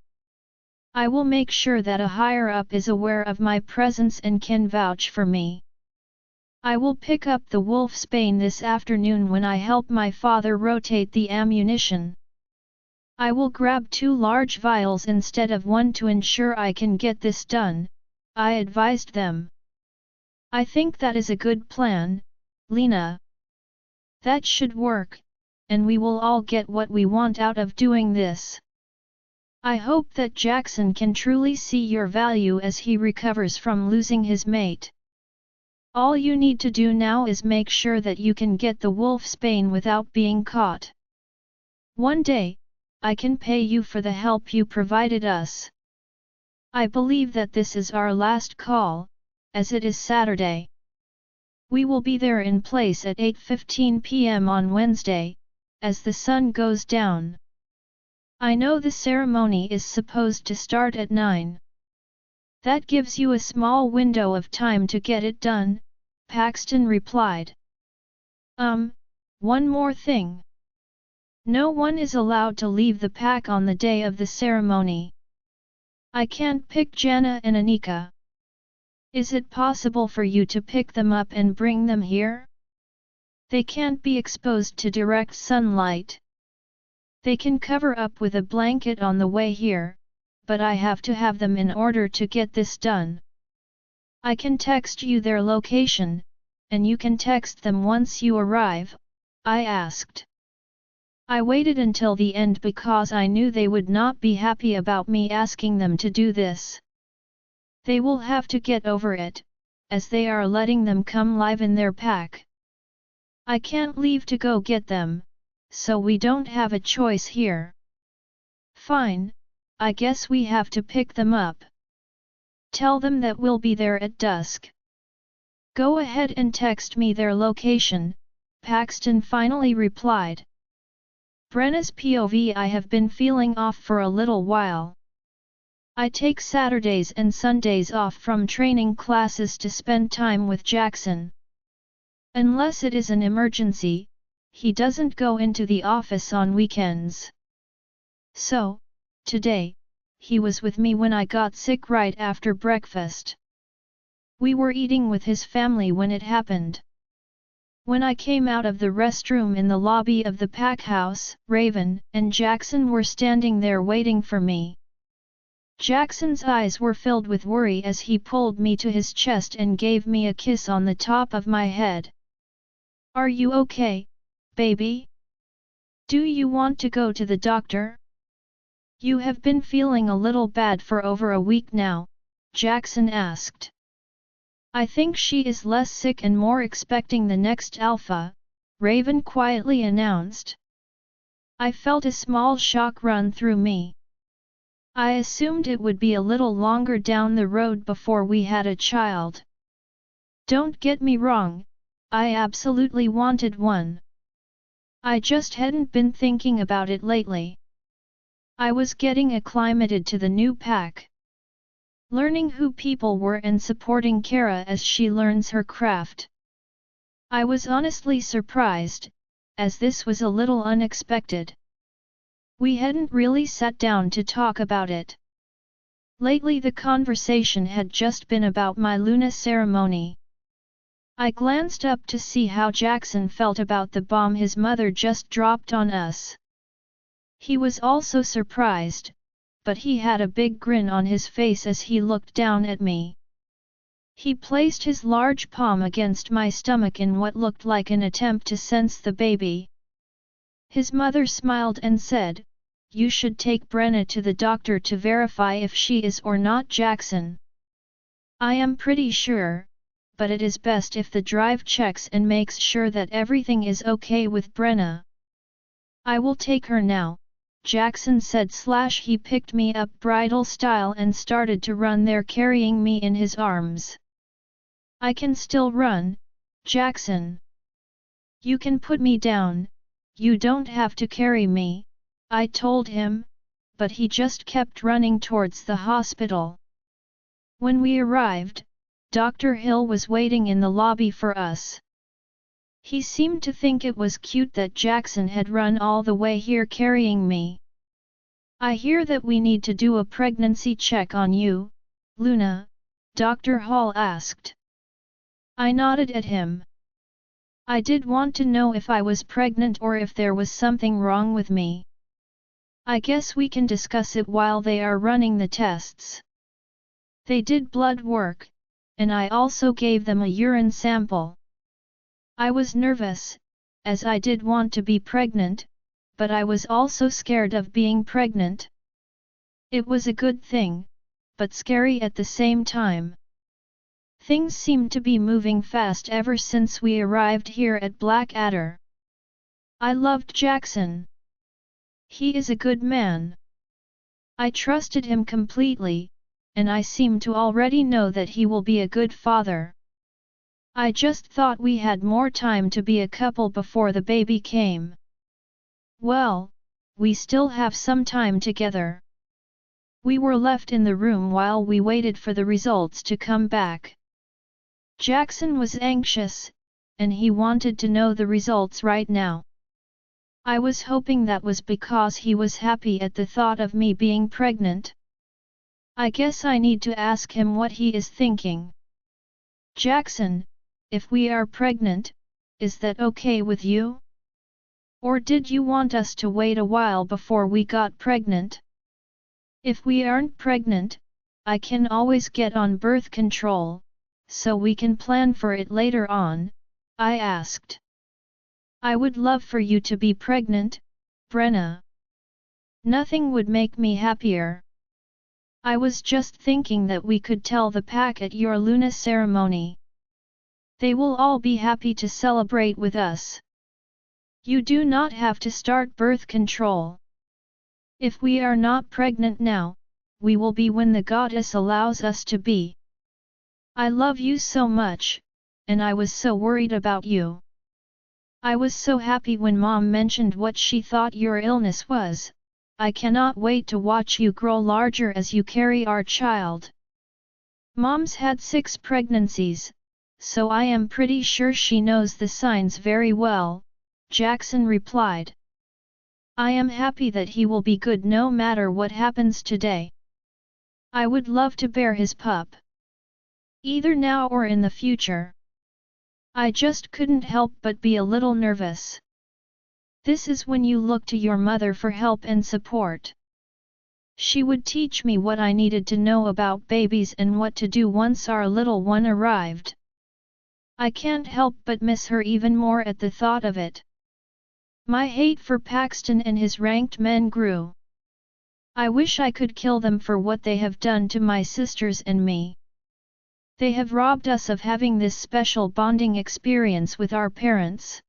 I will make sure that a higher-up is aware of my presence and can vouch for me. I will pick up the Wolfsbane this afternoon when I help my father rotate the ammunition. I will grab 2 large vials instead of 1 to ensure I can get this done, I advised them. I think that is a good plan, Lena. That should work, and we will all get what we want out of doing this. I hope that Jackson can truly see your value as he recovers from losing his mate. All you need to do now is make sure that you can get the Wolfsbane without being caught. One day, I can pay you for the help you provided us. I believe that this is our last call, as it is Saturday. We will be there in place at 8:15 p.m. on Wednesday, as the sun goes down. I know the ceremony is supposed to start at 9. That gives you a small window of time to get it done, Paxton replied. One more thing. No one is allowed to leave the pack on the day of the ceremony. I can't pick Jana and Anika. Is it possible for you to pick them up and bring them here? They can't be exposed to direct sunlight. They can cover up with a blanket on the way here, but I have to have them in order to get this done. I can text you their location, and you can text them once you arrive, I asked. I waited until the end because I knew they would not be happy about me asking them to do this. They will have to get over it, as they are letting them come live in their pack. I can't leave to go get them, so we don't have a choice here. Fine, I guess we have to pick them up. Tell them that we'll be there at dusk. Go ahead and text me their location, Paxton finally replied. Brenna's POV. I have been feeling off for a little while. I take Saturdays and Sundays off from training classes to spend time with Jackson. Unless it is an emergency, he doesn't go into the office on weekends. So, today, he was with me when I got sick right after breakfast. We were eating with his family when it happened. When I came out of the restroom in the lobby of the pack house, Raven and Jackson were standing there waiting for me. Jackson's eyes were filled with worry as he pulled me to his chest and gave me a kiss on the top of my head. Are you okay, baby? Do you want to go to the doctor? You have been feeling a little bad for over a week now, Jackson asked. I think she is less sick and more expecting the next alpha, Raven quietly announced. I felt a small shock run through me. I assumed it would be a little longer down the road before we had a child. Don't get me wrong, I absolutely wanted one. I just hadn't been thinking about it lately. I was getting acclimated to the new pack. Learning who people were and supporting Kara as she learns her craft. I was honestly surprised, as this was a little unexpected. We hadn't really sat down to talk about it. Lately the conversation had just been about my Luna ceremony. I glanced up to see how Jackson felt about the bomb his mother just dropped on us. He was also surprised, but he had a big grin on his face as he looked down at me. He placed his large palm against my stomach in what looked like an attempt to sense the baby. His mother smiled and said, "You should take Brenna to the doctor to verify if she is or not Jackson." I am pretty sure, but it is best if the drive checks and makes sure that everything is okay with Brenna. I will take her now, Jackson said. He picked me up bridal style and started to run there carrying me in his arms. I can still run, Jackson. You can put me down, you don't have to carry me, I told him, but he just kept running towards the hospital. When we arrived, Dr. Hill was waiting in the lobby for us. He seemed to think it was cute that Jackson had run all the way here carrying me. "I hear that we need to do a pregnancy check on you, Luna," Dr. Hall asked. I nodded at him. I did want to know if I was pregnant or if there was something wrong with me. I guess we can discuss it while they are running the tests. They did blood work, and I also gave them a urine sample. I was nervous, as I did want to be pregnant, but I was also scared of being pregnant. It was a good thing, but scary at the same time. Things seemed to be moving fast ever since we arrived here at Blackadder. I loved Jackson. He is a good man. I trusted him completely, and I seem to already know that he will be a good father. I just thought we had more time to be a couple before the baby came. Well, we still have some time together. We were left in the room while we waited for the results to come back. Jackson was anxious, and he wanted to know the results right now. I was hoping that was because he was happy at the thought of me being pregnant. I guess I need to ask him what he is thinking. "Jackson, if we are pregnant, is that okay with you? Or did you want us to wait a while before we got pregnant? If we aren't pregnant, I can always get on birth control, so we can plan for it later on," I asked. "I would love for you to be pregnant, Brenna. Nothing would make me happier. I was just thinking that we could tell the pack at your Luna ceremony. They will all be happy to celebrate with us. You do not have to start birth control. If we are not pregnant now, we will be when the goddess allows us to be. I love you so much, and I was so worried about you. I was so happy when Mom mentioned what she thought your illness was. I cannot wait to watch you grow larger as you carry our child. Mom's had 6 pregnancies, so I am pretty sure she knows the signs very well," Jackson replied. "I am happy that he will be good no matter what happens today. I would love to bear his pup. Either now or in the future. I just couldn't help but be a little nervous. This is when you look to your mother for help and support. She would teach me what I needed to know about babies and what to do once our little one arrived. I can't help but miss her even more at the thought of it." My hate for Paxton and his ranked men grew. I wish I could kill them for what they have done to my sisters and me. They have robbed us of having this special bonding experience with our parents.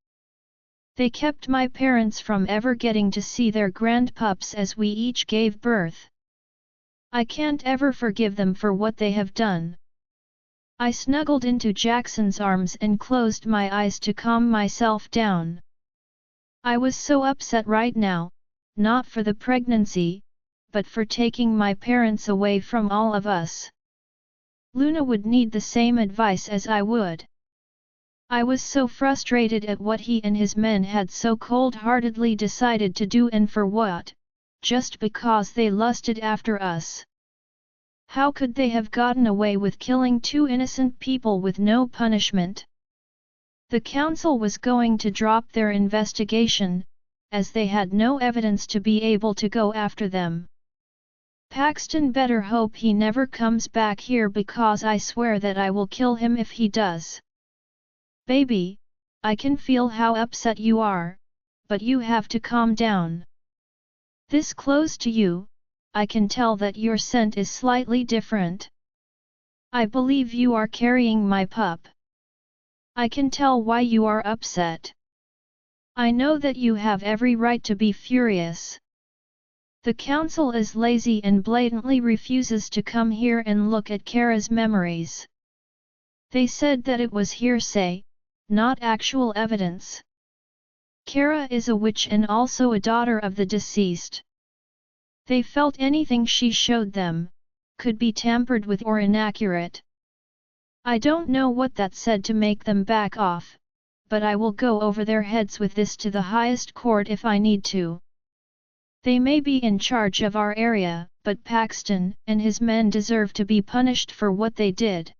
They kept my parents from ever getting to see their grandpups as we each gave birth. I can't ever forgive them for what they have done. I snuggled into Jackson's arms and closed my eyes to calm myself down. I was so upset right now, not for the pregnancy, but for taking my parents away from all of us. Lena would need the same advice as I would. I was so frustrated at what he and his men had so cold-heartedly decided to do, and for what, just because they lusted after us. How could they have gotten away with killing 2 innocent people with no punishment? The council was going to drop their investigation, as they had no evidence to be able to go after them. Paxton better hope he never comes back here, because I swear that I will kill him if he does. Baby, I can feel how upset you are, but you have to calm down. This close to you, I can tell that your scent is slightly different. I believe you are carrying my pup. I can tell why you are upset. I know that you have every right to be furious. The council is lazy and blatantly refuses to come here and look at Kara's memories. They said that it was hearsay, not actual evidence. Kara is a witch and also a daughter of the deceased. They felt anything she showed them could be tampered with or inaccurate. I don't know what that said to make them back off, but I will go over their heads with this to the highest court if I need to. They may be in charge of our area, but Paxton and his men deserve to be punished for what they did.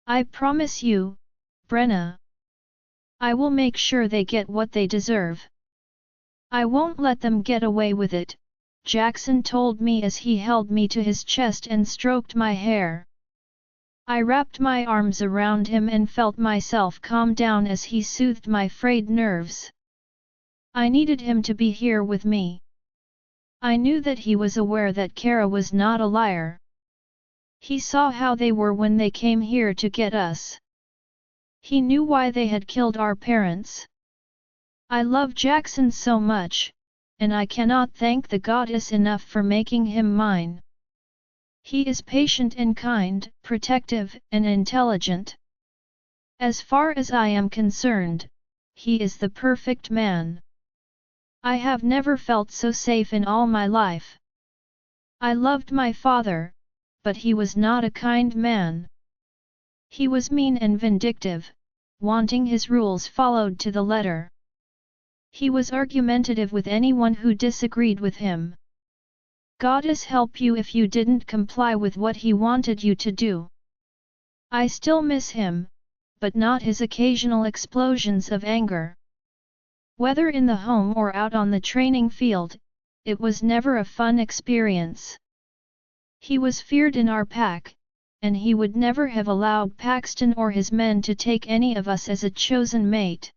I promise you, Brenna. I will make sure they get what they deserve. I won't let them get away with it, Jackson told me as he held me to his chest and stroked my hair. I wrapped my arms around him and felt myself calm down as he soothed my frayed nerves. I needed him to be here with me. I knew that he was aware that Kara was not a liar. He saw how they were when they came here to get us. He knew why they had killed our parents. I love Jackson so much, and I cannot thank the goddess enough for making him mine. He is patient and kind, protective and intelligent. As far as I am concerned, he is the perfect man. I have never felt so safe in all my life. I loved my father, but he was not a kind man. He was mean and vindictive, wanting his rules followed to the letter. He was argumentative with anyone who disagreed with him. Goddess help you if you didn't comply with what he wanted you to do. I still miss him, but not his occasional explosions of anger. Whether in the home or out on the training field, it was never a fun experience. He was feared in our pack, and he would never have allowed Paxton or his men to take any of us as a chosen mate.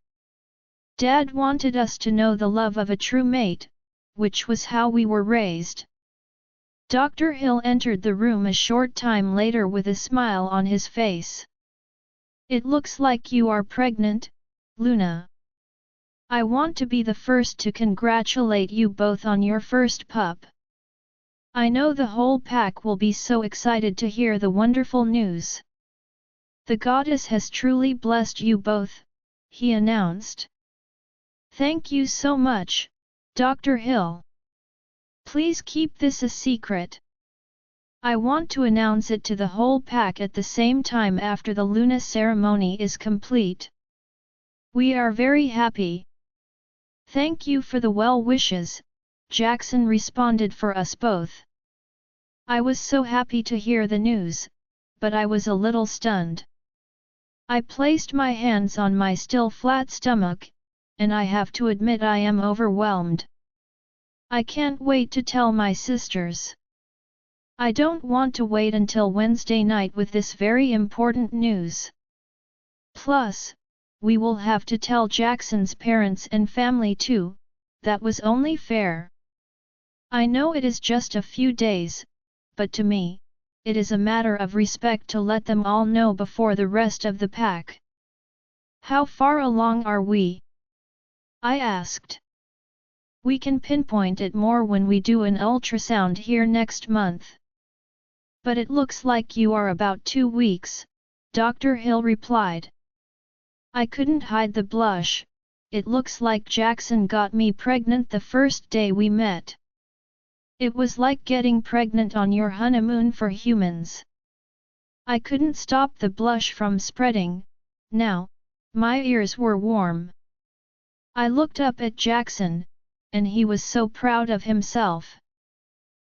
Dad wanted us to know the love of a true mate, which was how we were raised. Dr. Hill entered the room a short time later with a smile on his face. It looks like you are pregnant, Lena. I want to be the first to congratulate you both on your first pup. I know the whole pack will be so excited to hear the wonderful news. The goddess has truly blessed you both, he announced. Thank you so much, Dr. Hill. Please keep this a secret. I want to announce it to the whole pack at the same time after the Luna ceremony is complete. We are very happy. Thank you for the well wishes, Jackson responded for us both. I was so happy to hear the news, but I was a little stunned. I placed my hands on my still flat stomach, and I have to admit I am overwhelmed. I can't wait to tell my sisters. I don't want to wait until Wednesday night with this very important news. Plus, we will have to tell Jackson's parents and family too, that was only fair. I know it is just a few days, but to me, it is a matter of respect to let them all know before the rest of the pack. How far along are we? I asked. We can pinpoint it more when we do an ultrasound here next month. But it looks like you are about 2 weeks, Dr. Hill replied. I couldn't hide the blush. It looks like Jackson got me pregnant the first day we met. It was like getting pregnant on your honeymoon for humans. I couldn't stop the blush from spreading. Now, my ears were warm. I looked up at Jackson, and he was so proud of himself.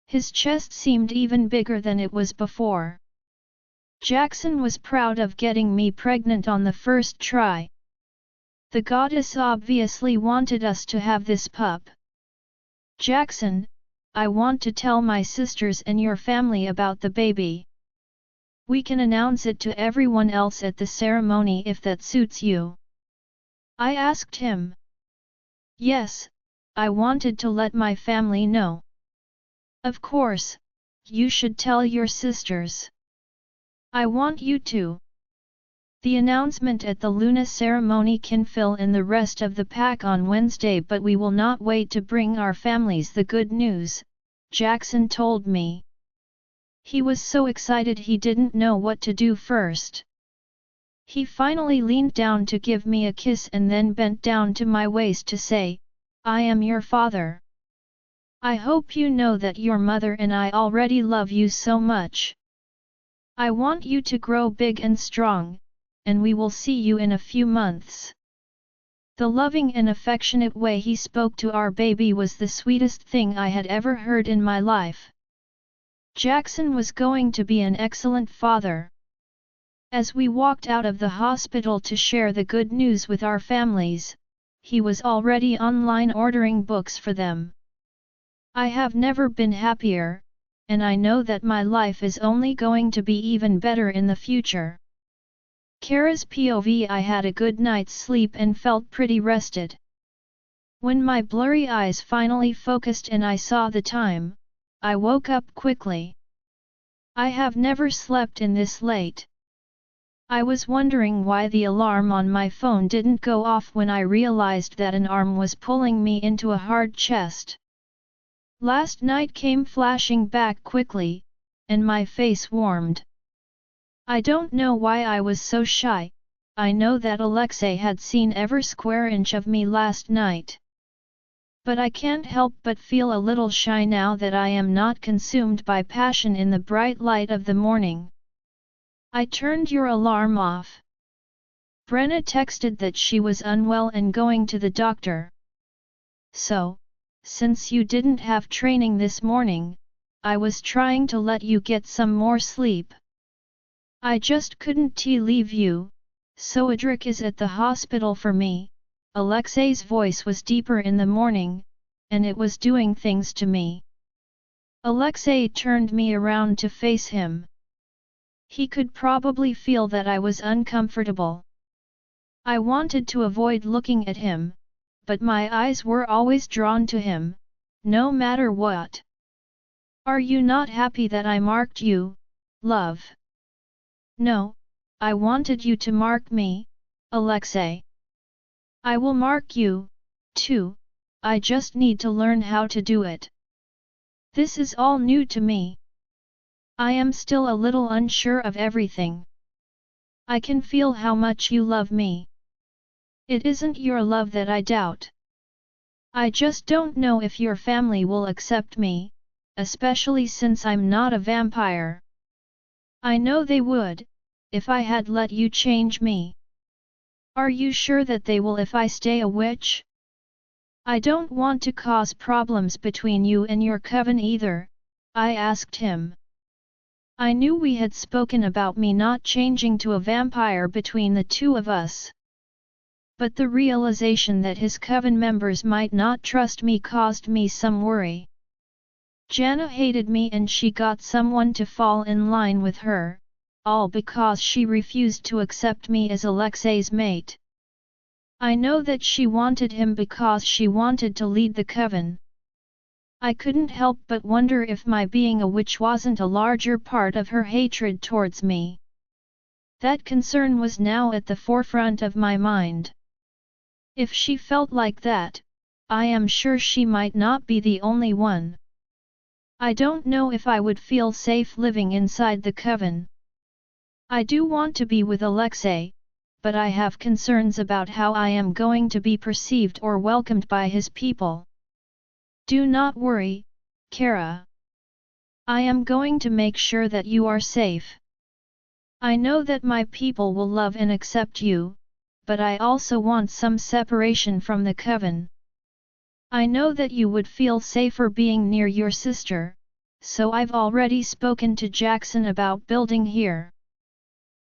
His chest seemed even bigger than it was before. Jackson was proud of getting me pregnant on the first try. The goddess obviously wanted us to have this pup. Jackson, I want to tell my sisters and your family about the baby. We can announce it to everyone else at the ceremony if that suits you. I asked him. Yes, I wanted to let my family know. Of course, you should tell your sisters. I want you to. The announcement at the Luna ceremony can fill in the rest of the pack on Wednesday, but we will not wait to bring our families the good news, Jackson told me. He was so excited he didn't know what to do first. He finally leaned down to give me a kiss and then bent down to my waist to say, I am your father. I hope you know that your mother and I already love you so much. I want you to grow big and strong, and we will see you in a few months. The loving and affectionate way he spoke to our baby was the sweetest thing I had ever heard in my life. Jackson was going to be an excellent father. As we walked out of the hospital to share the good news with our families, he was already online ordering books for them. I have never been happier, and I know that my life is only going to be even better in the future. Kara's POV. I had a good night's sleep and felt pretty rested. When my blurry eyes finally focused and I saw the time, I woke up quickly. I have never slept in this late. I was wondering why the alarm on my phone didn't go off when I realized that an arm was pulling me into a hard chest. Last night came flashing back quickly, and my face warmed. I don't know why I was so shy. I know that Alexei had seen every square inch of me last night. But I can't help but feel a little shy now that I am not consumed by passion in the bright light of the morning. I turned your alarm off. Brenna texted that she was unwell and going to the doctor. So, since you didn't have training this morning, I was trying to let you get some more sleep. I just couldn't leave you, so Adrik is at the hospital for me. Alexei's voice was deeper in the morning, and it was doing things to me. Alexei turned me around to face him. He could probably feel that I was uncomfortable. I wanted to avoid looking at him, but my eyes were always drawn to him, no matter what. Are you not happy that I marked you, love? No, I wanted you to mark me, Alexei. I will mark you, too, I just need to learn how to do it. This is all new to me. I am still a little unsure of everything. I can feel how much you love me. It isn't your love that I doubt. I just don't know if your family will accept me, especially since I'm not a vampire. I know they would, if I had let you change me. Are you sure that they will if I stay a witch? I don't want to cause problems between you and your coven either, I asked him. I knew we had spoken about me not changing to a vampire between the two of us. But the realization that his coven members might not trust me caused me some worry. Jana hated me and she got someone to fall in line with her, all because she refused to accept me as Alexei's mate. I know that she wanted him because she wanted to lead the coven. I couldn't help but wonder if my being a witch wasn't a larger part of her hatred towards me. That concern was now at the forefront of my mind. If she felt like that, I am sure she might not be the only one. I don't know if I would feel safe living inside the coven. I do want to be with Alexei, but I have concerns about how I am going to be perceived or welcomed by his people. Do not worry, Kara. I am going to make sure that you are safe. I know that my people will love and accept you, but I also want some separation from the coven. I know that you would feel safer being near your sister, so I've already spoken to Jackson about building here.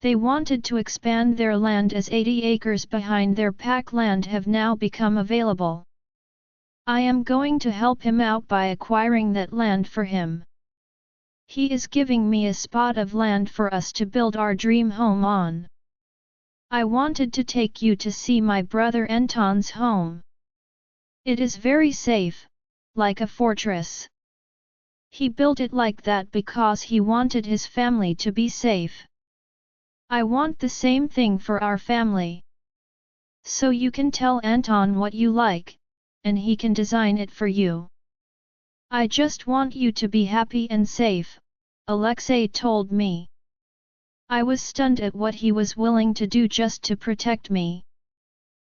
They wanted to expand their land as 80 acres behind their pack land have now become available. I am going to help him out by acquiring that land for him. He is giving me a spot of land for us to build our dream home on. I wanted to take you to see my brother Anton's home. It is very safe, like a fortress. He built it like that because he wanted his family to be safe. I want the same thing for our family. So you can tell Anton what you like, and he can design it for you. I just want you to be happy and safe, Alexei told me. I was stunned at what he was willing to do just to protect me.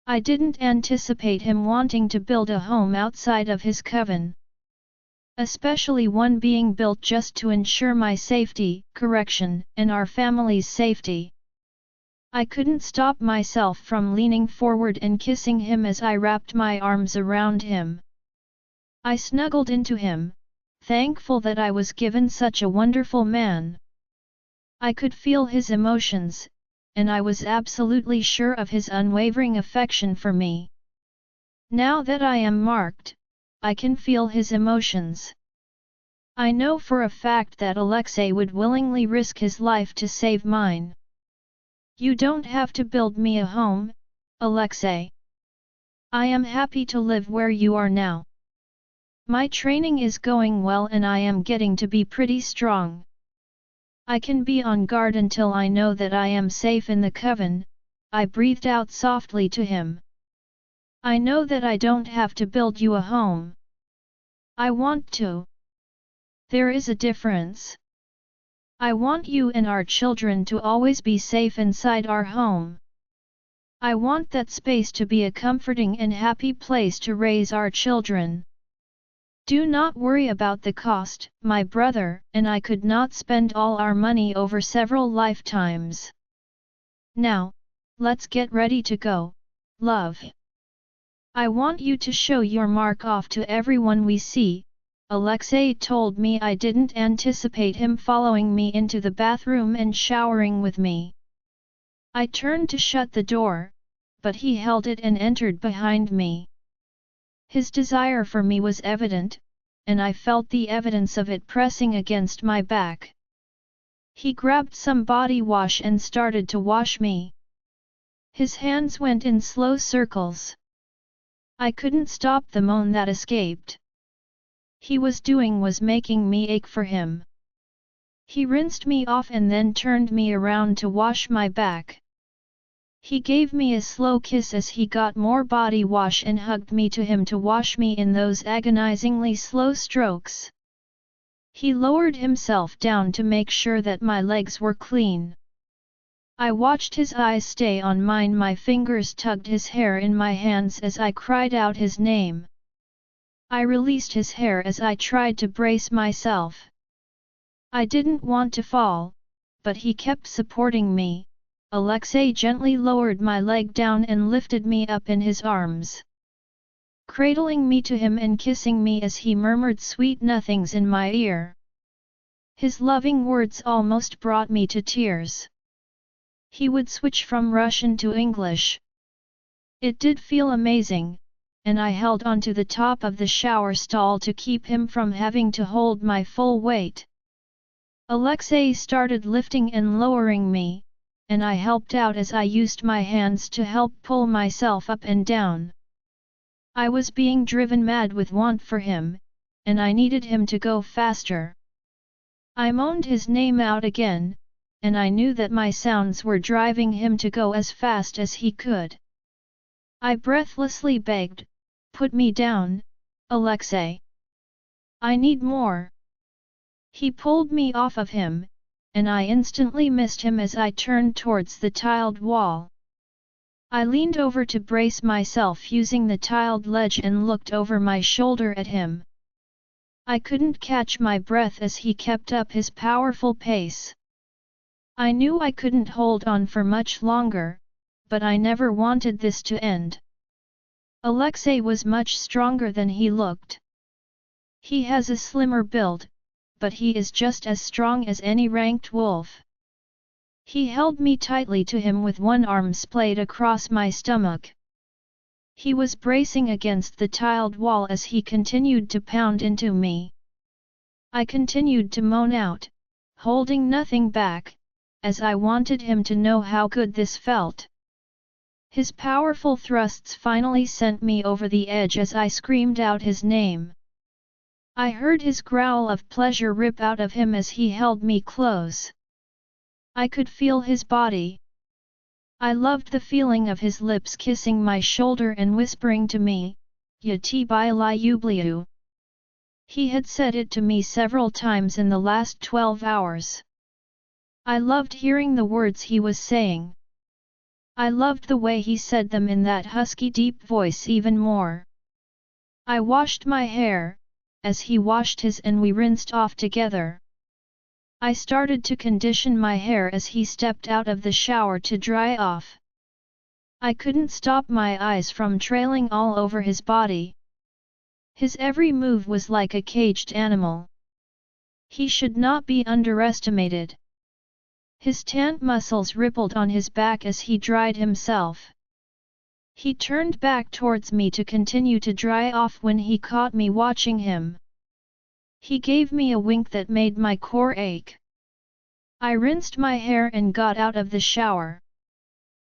I didn't anticipate him wanting to build a home outside of his coven. Especially one being built just to ensure my safety, and our family's safety. I couldn't stop myself from leaning forward and kissing him as I wrapped my arms around him. I snuggled into him, thankful that I was given such a wonderful man. I could feel his emotions, and I was absolutely sure of his unwavering affection for me. Now that I am marked, I can feel his emotions. I know for a fact that Alexei would willingly risk his life to save mine. You don't have to build me a home, Alexei. I am happy to live where you are now. My training is going well and I am getting to be pretty strong. I can be on guard until I know that I am safe in the coven, I breathed out softly to him. I know that I don't have to build you a home. I want to. There is a difference. I want you and our children to always be safe inside our home. I want that space to be a comforting and happy place to raise our children. Do not worry about the cost, my brother and I could not spend all our money over several lifetimes. Now, let's get ready to go, love. I want you to show your mark off to everyone we see, Alexei told me. I didn't anticipate him following me into the bathroom and showering with me. I turned to shut the door, but he held it and entered behind me. His desire for me was evident, and I felt the evidence of it pressing against my back. He grabbed some body wash and started to wash me. His hands went in slow circles. I couldn't stop the moan that escaped. He was making me ache for him. He rinsed me off and then turned me around to wash my back. He gave me a slow kiss as he got more body wash and hugged me to him to wash me in those agonizingly slow strokes. He lowered himself down to make sure that my legs were clean. I watched his eyes stay on mine. My fingers tugged his hair in my hands as I cried out his name. I released his hair as I tried to brace myself. I didn't want to fall, but he kept supporting me. Alexei gently lowered my leg down and lifted me up in his arms, cradling me to him and kissing me as he murmured sweet nothings in my ear. His loving words almost brought me to tears. He would switch from Russian to English. It did feel amazing, and I held onto the top of the shower stall to keep him from having to hold my full weight. Alexei started lifting and lowering me, and I helped out as I used my hands to help pull myself up and down. I was being driven mad with want for him, and I needed him to go faster. I moaned his name out again, and I knew that my sounds were driving him to go as fast as he could. I breathlessly begged, "Put me down, Alexei. I need more." He pulled me off of him, and I instantly missed him as I turned towards the tiled wall. I leaned over to brace myself using the tiled ledge and looked over my shoulder at him. I couldn't catch my breath as he kept up his powerful pace. I knew I couldn't hold on for much longer, but I never wanted this to end. Alexei was much stronger than he looked. He has a slimmer build, but he is just as strong as any ranked wolf. He held me tightly to him with one arm splayed across my stomach. He was bracing against the tiled wall as he continued to pound into me. I continued to moan out, holding nothing back, as I wanted him to know how good this felt. His powerful thrusts finally sent me over the edge as I screamed out his name. I heard his growl of pleasure rip out of him as he held me close. I could feel his body. I loved the feeling of his lips kissing my shoulder and whispering to me, "Ya ti bai li ubliu." He had said it to me several times in the last 12 hours. I loved hearing the words he was saying. I loved the way he said them in that husky deep voice even more. I washed my hair, as he washed his, and we rinsed off together. I started to condition my hair as he stepped out of the shower to dry off. I couldn't stop my eyes from trailing all over his body. His every move was like a caged animal. He should not be underestimated. His tanned muscles rippled on his back as he dried himself. He turned back towards me to continue to dry off when he caught me watching him. He gave me a wink that made my core ache. I rinsed my hair and got out of the shower.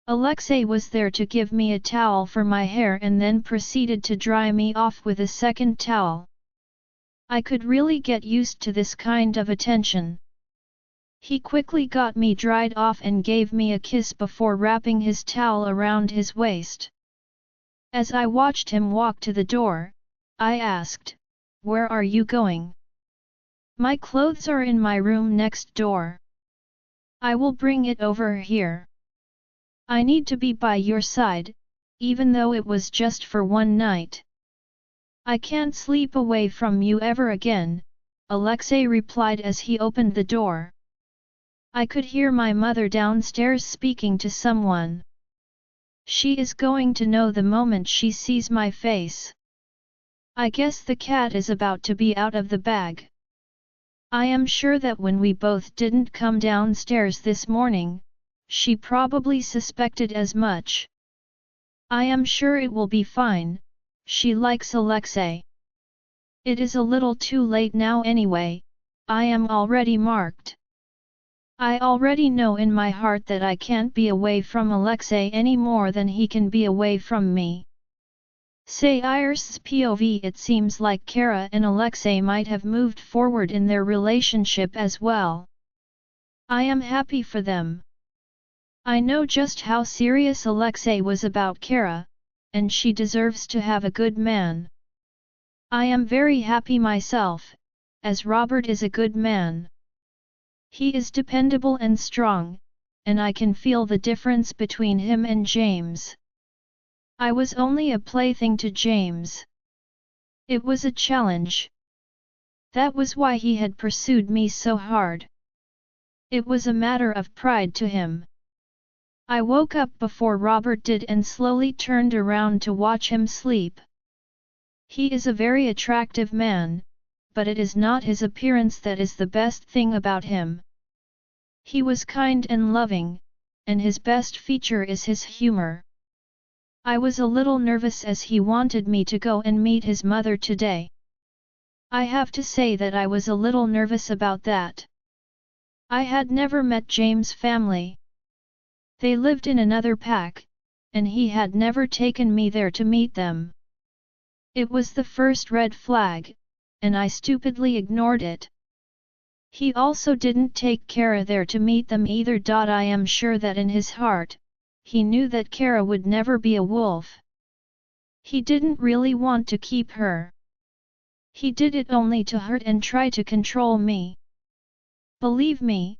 Alexei was there to give me a towel for my hair and then proceeded to dry me off with a second towel. I could really get used to this kind of attention. He quickly got me dried off and gave me a kiss before wrapping his towel around his waist. As I watched him walk to the door, I asked, "Where are you going?" "My clothes are in my room next door. I will bring it over here. I need to be by your side, even though it was just for one night. I can't sleep away from you ever again," Alexei replied as he opened the door. I could hear my mother downstairs speaking to someone. She is going to know the moment she sees my face. I guess the cat is about to be out of the bag. I am sure that when we both didn't come downstairs this morning, she probably suspected as much. I am sure it will be fine, she likes Alexei. It is a little too late now anyway, I am already marked. I already know in my heart that I can't be away from Alexei any more than he can be away from me. Say Iris POV. It seems like Kara and Alexei might have moved forward in their relationship as well. I am happy for them. I know just how serious Alexei was about Kara, and she deserves to have a good man. I am very happy myself, as Robert is a good man. He is dependable and strong, and I can feel the difference between him and James. I was only a plaything to James. It was a challenge. That was why he had pursued me so hard. It was a matter of pride to him. I woke up before Robert did and slowly turned around to watch him sleep. He is a very attractive man, but it is not his appearance that is the best thing about him. He was kind and loving, and his best feature is his humor. I was a little nervous as he wanted me to go and meet his mother today. I have to say that I was a little nervous about that. I had never met James' family. They lived in another pack, and he had never taken me there to meet them. It was the first red flag, and I stupidly ignored it. He also didn't take Kara there to meet them either. I am sure that in his heart, he knew that Kara would never be a wolf. He didn't really want to keep her. He did it only to hurt and try to control me. Believe me,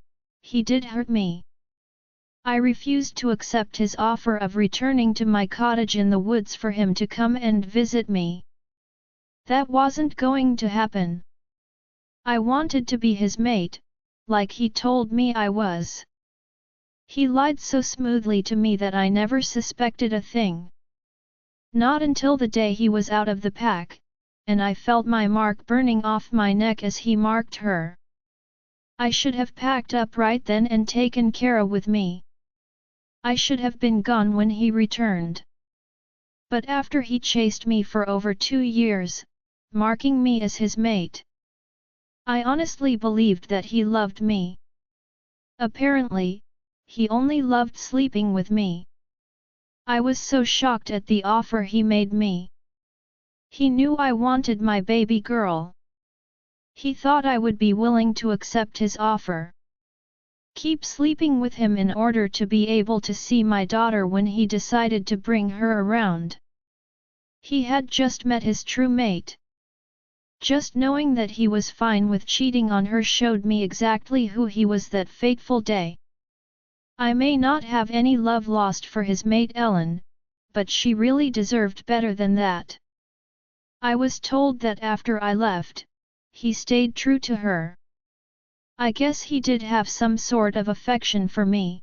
he did hurt me. I refused to accept his offer of returning to my cottage in the woods for him to come and visit me. That wasn't going to happen. I wanted to be his mate, like he told me I was. He lied so smoothly to me that I never suspected a thing. Not until the day he was out of the pack, and I felt my mark burning off my neck as he marked her. I should have packed up right then and taken Kara with me. I should have been gone when he returned. But after he chased me for over 2 years, marking me as his mate, I honestly believed that he loved me. Apparently, he only loved sleeping with me. I was so shocked at the offer he made me. He knew I wanted my baby girl. He thought I would be willing to accept his offer. Keep sleeping with him in order to be able to see my daughter when he decided to bring her around. He had just met his true mate. Just knowing that he was fine with cheating on her showed me exactly who he was that fateful day. I may not have any love lost for his mate Ellen, but she really deserved better than that. I was told that after I left, he stayed true to her. I guess he did have some sort of affection for me.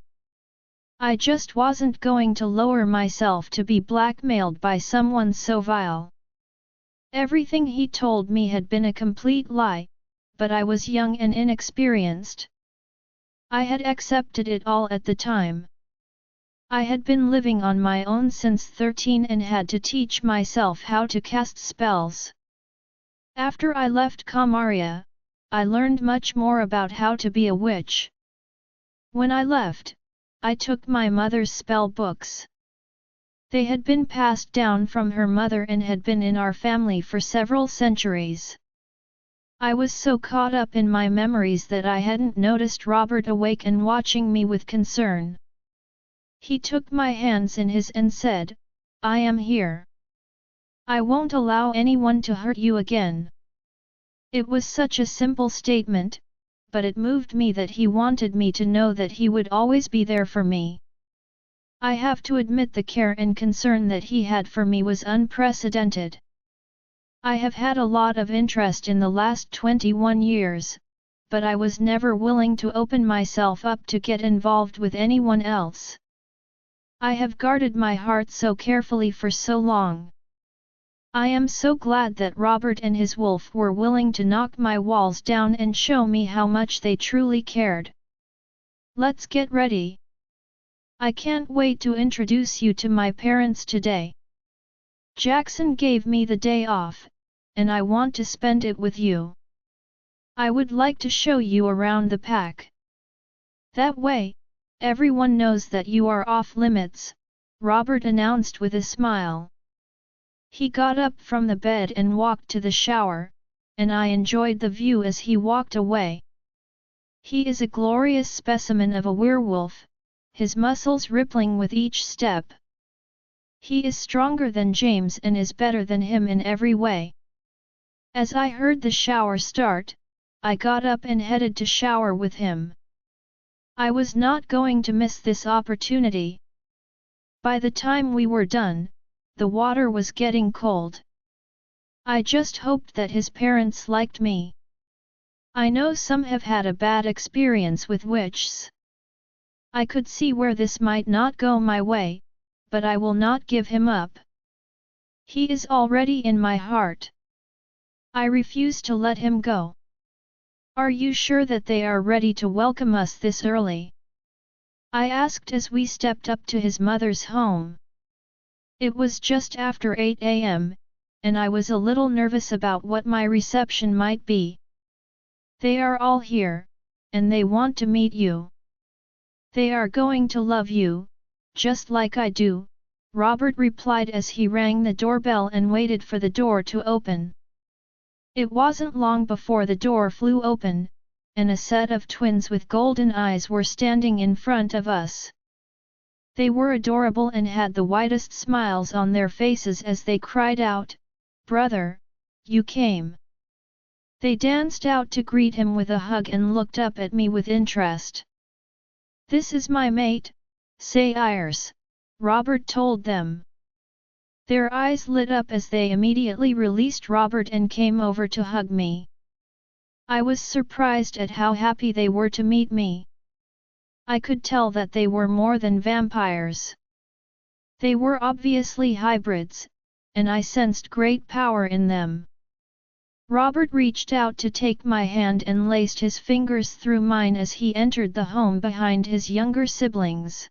I just wasn't going to lower myself to be blackmailed by someone so vile. Everything he told me had been a complete lie, but I was young and inexperienced. I had accepted it all at the time. I had been living on my own since 13 and had to teach myself how to cast spells. After I left Kamaria, I learned much more about how to be a witch. When I left, I took my mother's spell books. They had been passed down from her mother and had been in our family for several centuries. I was so caught up in my memories that I hadn't noticed Robert awake and watching me with concern. He took my hands in his and said, "I am here. I won't allow anyone to hurt you again." It was such a simple statement, but it moved me that he wanted me to know that he would always be there for me. I have to admit the care and concern that he had for me was unprecedented. I have had a lot of interest in the last 21 years, but I was never willing to open myself up to get involved with anyone else. I have guarded my heart so carefully for so long. I am so glad that Robert and his wolf were willing to knock my walls down and show me how much they truly cared. Let's get ready. I can't wait to introduce you to my parents today. Jackson gave me the day off, and I want to spend it with you. I would like to show you around the pack. That way, everyone knows that you are off limits, Robert announced with a smile. He got up from the bed and walked to the shower, and I enjoyed the view as he walked away. He is a glorious specimen of a werewolf, his muscles rippling with each step. He is stronger than James and is better than him in every way. As I heard the shower start, I got up and headed to shower with him. I was not going to miss this opportunity. By the time we were done, the water was getting cold. I just hoped that his parents liked me. I know some have had a bad experience with witches. I could see where this might not go my way, but I will not give him up. He is already in my heart. I refuse to let him go. Are you sure that they are ready to welcome us this early? I asked as we stepped up to his mother's home. It was just after 8 a.m., and I was a little nervous about what my reception might be. They are all here, and they want to meet you. They are going to love you, just like I do, Robert replied as he rang the doorbell and waited for the door to open. It wasn't long before the door flew open, and a set of twins with golden eyes were standing in front of us. They were adorable and had the widest smiles on their faces as they cried out, "Brother, you came!" They danced out to greet him with a hug and looked up at me with interest. "This is my mate, say Iris," Robert told them. Their eyes lit up as they immediately released Robert and came over to hug me. I was surprised at how happy they were to meet me. I could tell that they were more than vampires. They were obviously hybrids, and I sensed great power in them. Robert reached out to take my hand and laced his fingers through mine as he entered the home behind his younger siblings.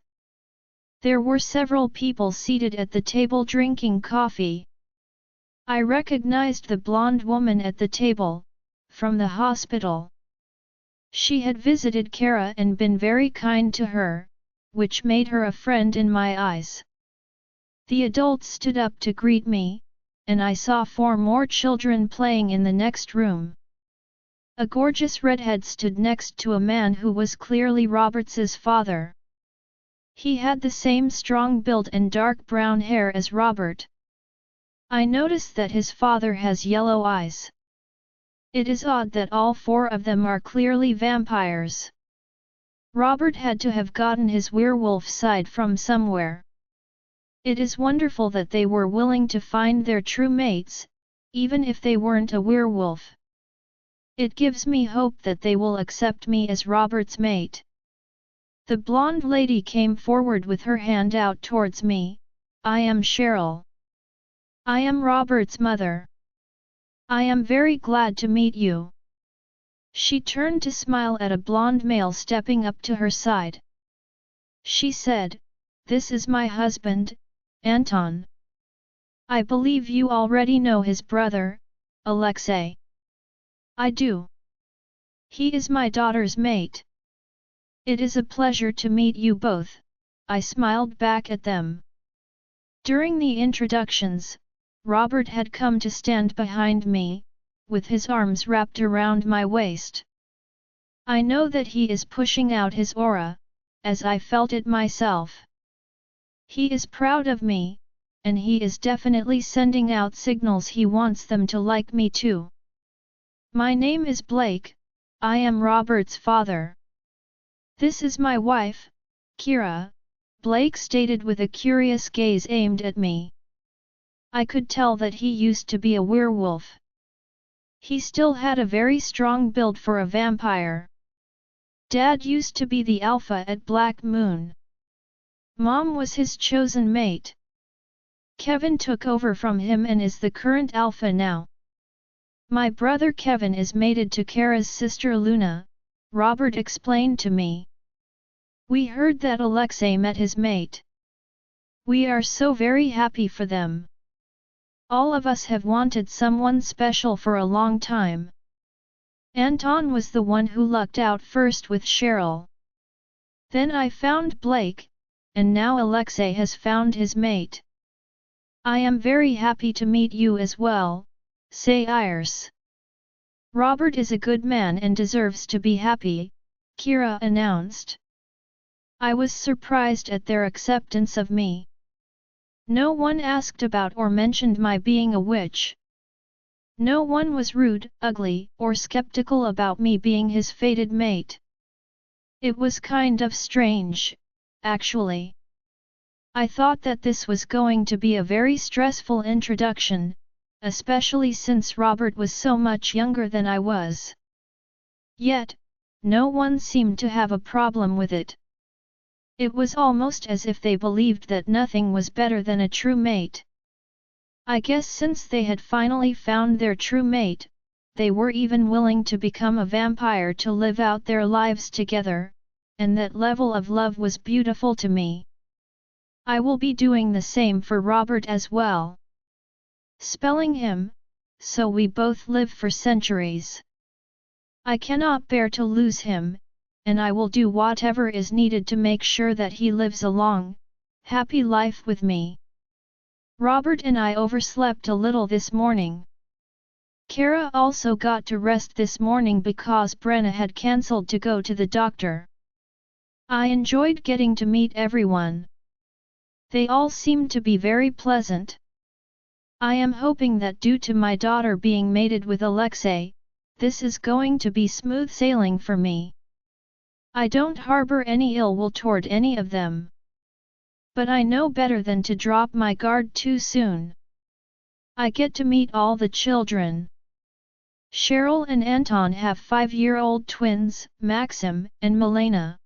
There were several people seated at the table drinking coffee. I recognized the blonde woman at the table, from the hospital. She had visited Kara and been very kind to her, which made her a friend in my eyes. The adults stood up to greet me, and I saw 4 more children playing in the next room. A gorgeous redhead stood next to a man who was clearly Robert's father. He had the same strong build and dark brown hair as Robert. I noticed that his father has yellow eyes. It is odd that all 4 of them are clearly vampires. Robert had to have gotten his werewolf side from somewhere. It is wonderful that they were willing to find their true mates, even if they weren't a werewolf. It gives me hope that they will accept me as Robert's mate. The blonde lady came forward with her hand out towards me. "I am Cheryl. I am Robert's mother. I am very glad to meet you." She turned to smile at a blonde male stepping up to her side. She said, "This is my husband, Anton. I believe you already know his brother, Alexei." "I do. He is my daughter's mate." "It is a pleasure to meet you both," I smiled back at them. During the introductions, Robert had come to stand behind me, with his arms wrapped around my waist. I know that he is pushing out his aura, as I felt it myself. He is proud of me, and he is definitely sending out signals he wants them to like me too. "My name is Blake, I am Robert's father. This is my wife, Kira," Blake stated with a curious gaze aimed at me. I could tell that he used to be a werewolf. He still had a very strong build for a vampire. Dad used to be the alpha at Black Moon. Mom was his chosen mate. Kevin took over from him and is the current alpha now. My brother Kevin is mated to Kara's sister Lena, Robert explained to me. We heard that Alexei met his mate. We are so very happy for them. All of us have wanted someone special for a long time. Anton was the one who lucked out first with Cheryl. Then I found Blake, and now Alexei has found his mate. I am very happy to meet you as well, say Iris. Robert is a good man and deserves to be happy, Kira announced. I was surprised at their acceptance of me. No one asked about or mentioned my being a witch. No one was rude, ugly, or skeptical about me being his fated mate. It was kind of strange, actually. I thought that this was going to be a very stressful introduction, especially since Robert was so much younger than I was. Yet, no one seemed to have a problem with it. It was almost as if they believed that nothing was better than a true mate. I guess since they had finally found their true mate, they were even willing to become a vampire to live out their lives together, and that level of love was beautiful to me. I will be doing the same for Robert as well. Spelling him, so we both live for centuries. I cannot bear to lose him, and I will do whatever is needed to make sure that he lives a long, happy life with me. Robert and I overslept a little this morning. Kara also got to rest this morning because Brenna had cancelled to go to the doctor. I enjoyed getting to meet everyone. They all seemed to be very pleasant. I am hoping that due to my daughter being mated with Alexei, this is going to be smooth sailing for me. I don't harbor any ill will toward any of them. But I know better than to drop my guard too soon. I get to meet all the children. Cheryl and Anton have 5-year-old twins, Maxim and Milena.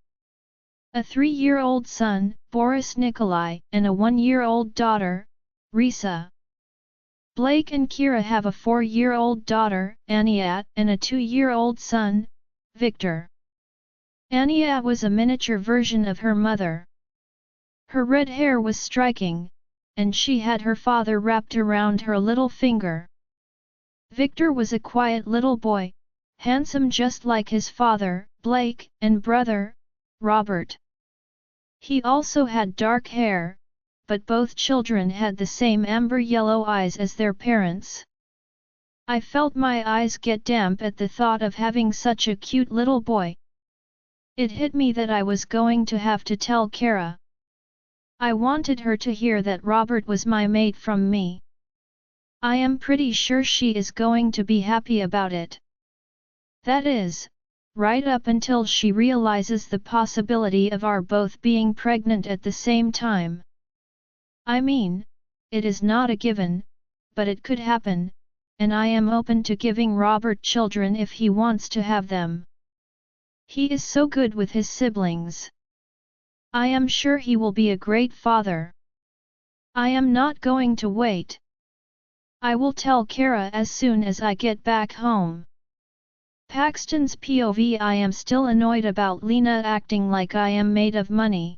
A 3-year-old son, Boris Nikolai, and a 1-year-old daughter, Risa. Blake and Kira have a 4-year-old daughter, Aniat, and a 2-year-old son, Victor. Aniat was a miniature version of her mother. Her red hair was striking, and she had her father wrapped around her little finger. Victor was a quiet little boy, handsome just like his father, Blake, and brother, Robert. He also had dark hair, but both children had the same amber-yellow eyes as their parents. I felt my eyes get damp at the thought of having such a cute little boy. It hit me that I was going to have to tell Kara. I wanted her to hear that Robert was my mate from me. I am pretty sure she is going to be happy about it. That is, right up until she realizes the possibility of our both being pregnant at the same time. I mean, it is not a given, but it could happen, and I am open to giving Robert children if he wants to have them. He is so good with his siblings. I am sure he will be a great father. I am not going to wait. I will tell Kara as soon as I get back home. Paxton's POV. I am still annoyed about Lena acting like I am made of money.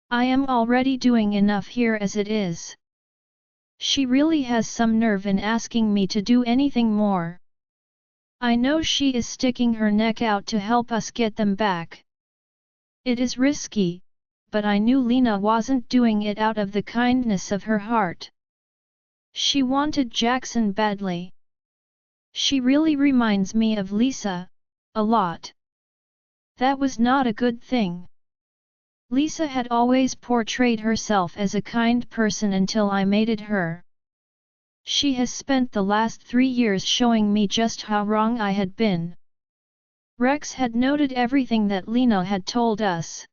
I am already doing enough here as it is. She really has some nerve in asking me to do anything more. I know she is sticking her neck out to help us get them back. It is risky, but I knew Lena wasn't doing it out of the kindness of her heart. She wanted Jackson badly. She really reminds me of Lisa, a lot. That was not a good thing. Lisa had always portrayed herself as a kind person until I mated her. She has spent the last 3 years showing me just how wrong I had been. Rex had noted everything that Lena had told us.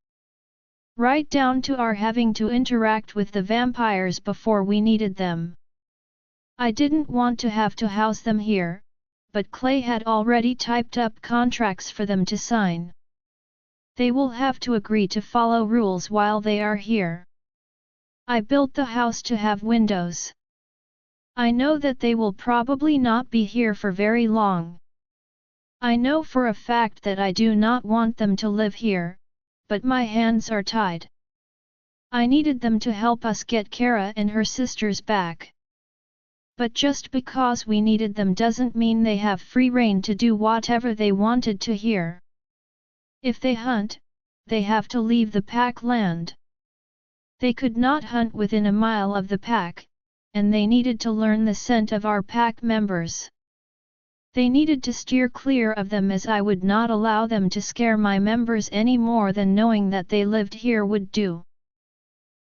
Right down to our having to interact with the vampires before we needed them. I didn't want to have to house them here, but Clay had already typed up contracts for them to sign. They will have to agree to follow rules while they are here. I built the house to have windows. I know that they will probably not be here for very long. I know for a fact that I do not want them to live here, but my hands are tied. I needed them to help us get Kara and her sisters back. But just because we needed them doesn't mean they have free rein to do whatever they wanted to here. If they hunt, they have to leave the pack land. They could not hunt within a mile of the pack, and they needed to learn the scent of our pack members. They needed to steer clear of them, as I would not allow them to scare my members any more than knowing that they lived here would do.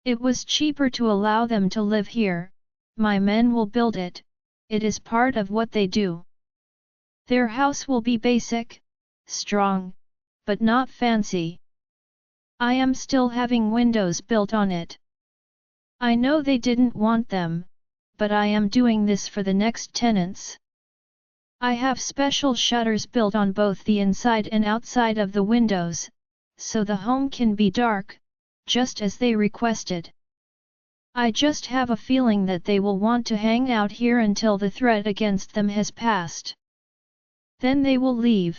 It was cheaper to allow them to live here. My men will build it, it is part of what they do. Their house will be basic, strong, but not fancy. I am still having windows built on it. I know they didn't want them, but I am doing this for the next tenants. I have special shutters built on both the inside and outside of the windows, so the home can be dark, just as they requested. I just have a feeling that they will want to hang out here until the threat against them has passed. Then they will leave.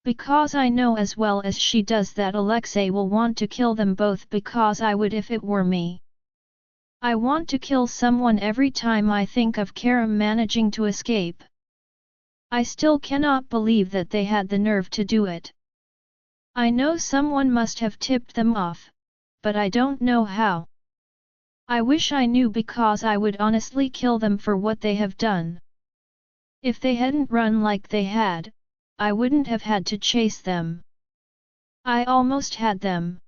Because I know as well as she does that Alexei will want to kill them both, because I would if it were me. I want to kill someone every time I think of Karam managing to escape. I still cannot believe that they had the nerve to do it. I know someone must have tipped them off, but I don't know how. I wish I knew, because I would honestly kill them for what they have done. If they hadn't run like they had, I wouldn't have had to chase them. I almost had them.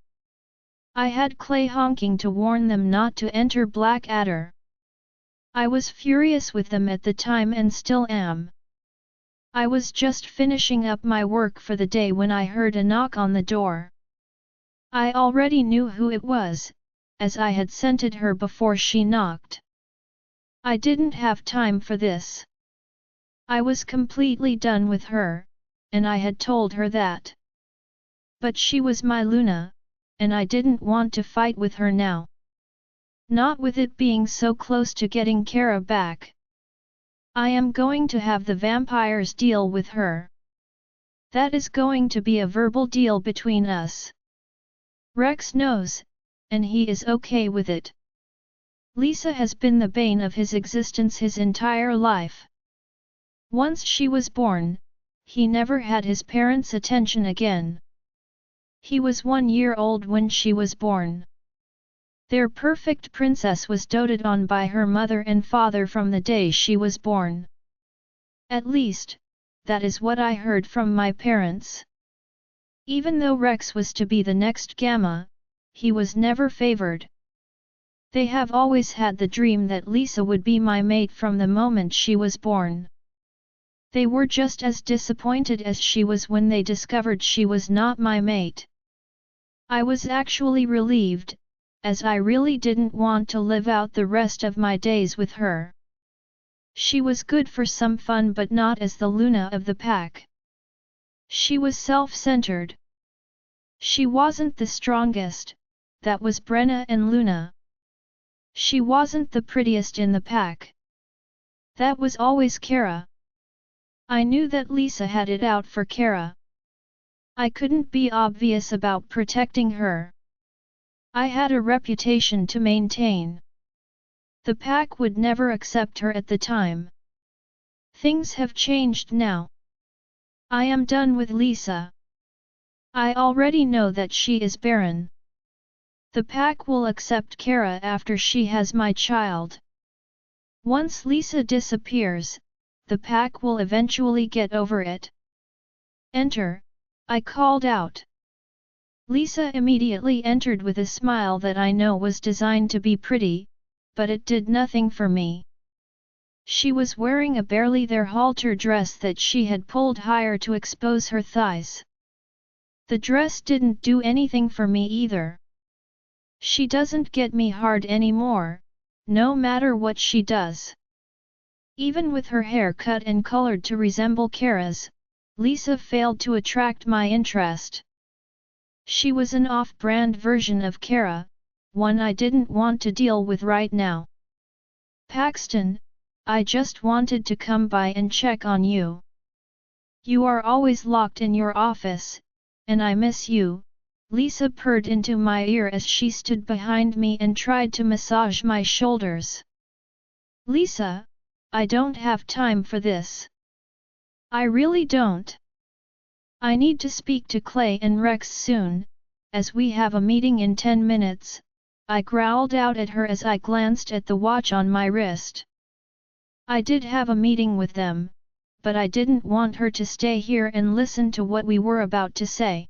I had Clay honking to warn them not to enter Blackadder. I was furious with them at the time and still am. I was just finishing up my work for the day when I heard a knock on the door. I already knew who it was, as I had scented her before she knocked. I didn't have time for this. I was completely done with her, and I had told her that. But she was my Luna, and I didn't want to fight with her now. Not with it being so close to getting Kara back. I am going to have the vampires deal with her. That is going to be a verbal deal between us. Rex knows, and he is okay with it. Lisa has been the bane of his existence his entire life. Once she was born, he never had his parents' attention again. He was 1 year old when she was born. Their perfect princess was doted on by her mother and father from the day she was born. At least, that is what I heard from my parents. Even though Rex was to be the next Gamma, he was never favored. They have always had the dream that Lisa would be my mate from the moment she was born. They were just as disappointed as she was when they discovered she was not my mate. I was actually relieved, as I really didn't want to live out the rest of my days with her. She was good for some fun but not as the Luna of the pack. She was self-centered. She wasn't the strongest, that was Brenna and Luna. She wasn't the prettiest in the pack. That was always Kara. I knew that Lisa had it out for Kara. I couldn't be obvious about protecting her. I had a reputation to maintain. The pack would never accept her at the time. Things have changed now. I am done with Lisa. I already know that she is barren. The pack will accept Kara after she has my child. Once Lisa disappears, the pack will eventually get over it. Enter, I called out. Lisa immediately entered with a smile that I know was designed to be pretty, but it did nothing for me. She was wearing a barely there halter dress that she had pulled higher to expose her thighs. The dress didn't do anything for me either. She doesn't get me hard anymore, no matter what she does. Even with her hair cut and colored to resemble Kara's, Lisa failed to attract my interest. She was an off-brand version of Kara, one I didn't want to deal with right now. Paxton, I just wanted to come by and check on you. You are always locked in your office, and I miss you, Lisa purred into my ear as she stood behind me and tried to massage my shoulders. Lisa, I don't have time for this. I really don't. I need to speak to Clay and Rex soon, as we have a meeting in 10 minutes, I growled out at her as I glanced at the watch on my wrist. I did have a meeting with them, but I didn't want her to stay here and listen to what we were about to say.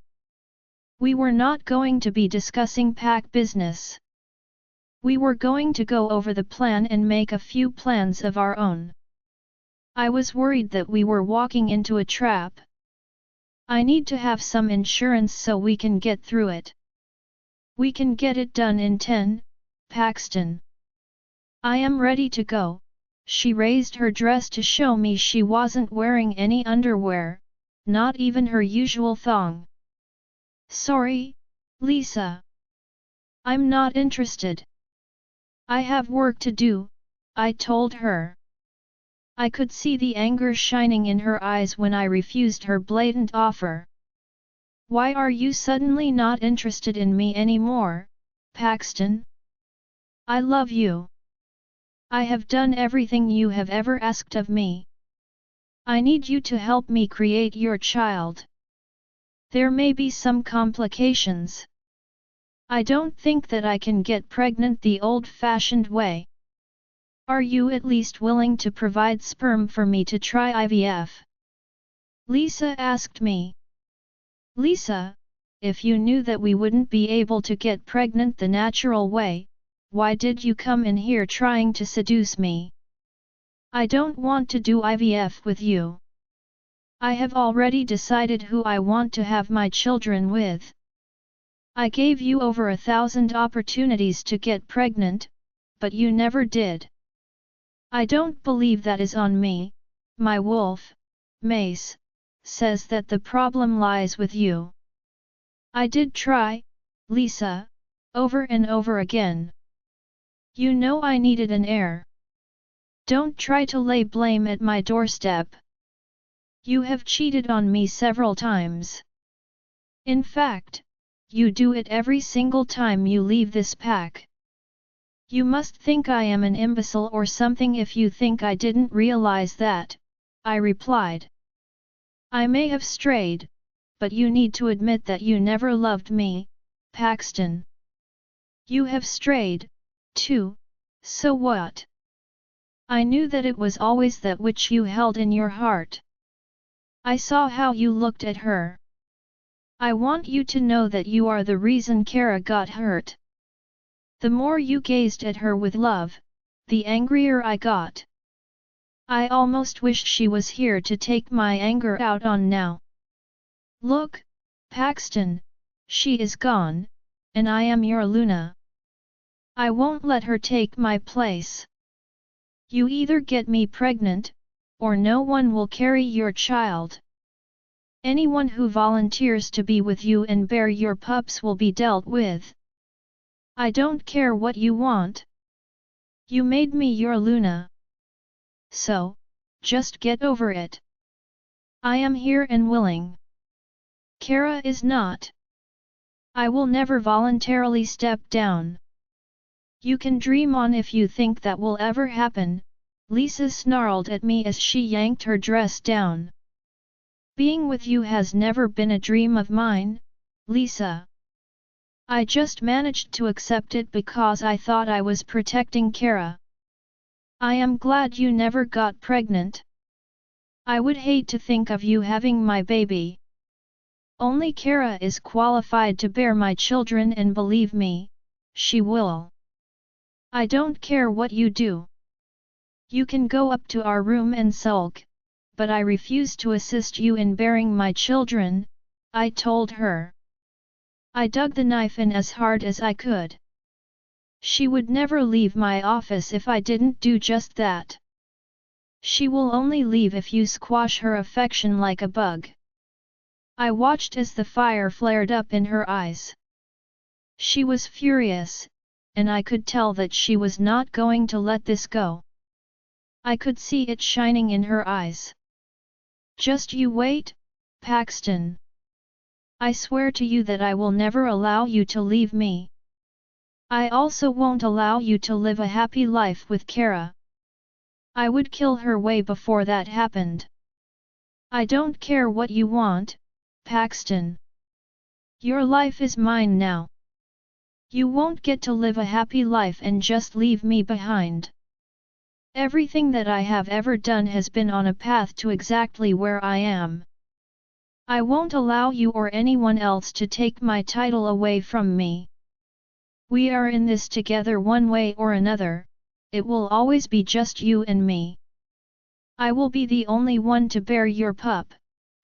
We were not going to be discussing pack business. We were going to go over the plan and make a few plans of our own. I was worried that we were walking into a trap. I need to have some insurance so we can get through it. We can get it done in 10, Paxton. I am ready to go. She raised her dress to show me she wasn't wearing any underwear, not even her usual thong. Sorry, Lisa. I'm not interested. I have work to do, I told her. I could see the anger shining in her eyes when I refused her blatant offer. Why are you suddenly not interested in me anymore, Paxton? I love you. I have done everything you have ever asked of me. I need you to help me create your child. There may be some complications. I don't think that I can get pregnant the old-fashioned way. Are you at least willing to provide sperm for me to try IVF? Lisa asked me. Lisa, if you knew that we wouldn't be able to get pregnant the natural way, why did you come in here trying to seduce me? I don't want to do IVF with you. I have already decided who I want to have my children with. I gave you over 1,000 opportunities to get pregnant, but you never did. I don't believe that is on me, my wolf. Mace says that the problem lies with you. I did try, Lisa, over and over again. You know I needed an heir. Don't try to lay blame at my doorstep. You have cheated on me several times. In fact, you do it every single time you leave this pack. You must think I am an imbecile or something if you think I didn't realize that, I replied. I may have strayed, but you need to admit that you never loved me, Paxton. You have strayed, too, so what? I knew that it was always that which you held in your heart. I saw how you looked at her. I want you to know that you are the reason Kara got hurt. The more you gazed at her with love, the angrier I got. I almost wished she was here to take my anger out on now. Look, Paxton, she is gone, and I am your Lena. I won't let her take my place. You either get me pregnant, or no one will carry your child. Anyone who volunteers to be with you and bear your pups will be dealt with. I don't care what you want. You made me your Luna. So, just get over it. I am here and willing. Kara is not. I will never voluntarily step down. You can dream on if you think that will ever happen, Lisa snarled at me as she yanked her dress down. Being with you has never been a dream of mine, Lisa. I just managed to accept it because I thought I was protecting Kara. I am glad you never got pregnant. I would hate to think of you having my baby. Only Kara is qualified to bear my children and believe me, she will. I don't care what you do. You can go up to our room and sulk, but I refuse to assist you in bearing my children, I told her. I dug the knife in as hard as I could. She would never leave my office if I didn't do just that. She will only leave if you squash her affection like a bug. I watched as the fire flared up in her eyes. She was furious, and I could tell that she was not going to let this go. I could see it shining in her eyes. Just you wait, Paxton. I swear to you that I will never allow you to leave me. I also won't allow you to live a happy life with Kara. I would kill her way before that happened. I don't care what you want, Paxton. Your life is mine now. You won't get to live a happy life and just leave me behind. Everything that I have ever done has been on a path to exactly where I am. I won't allow you or anyone else to take my title away from me. We are in this together one way or another, it will always be just you and me. I will be the only one to bear your pup,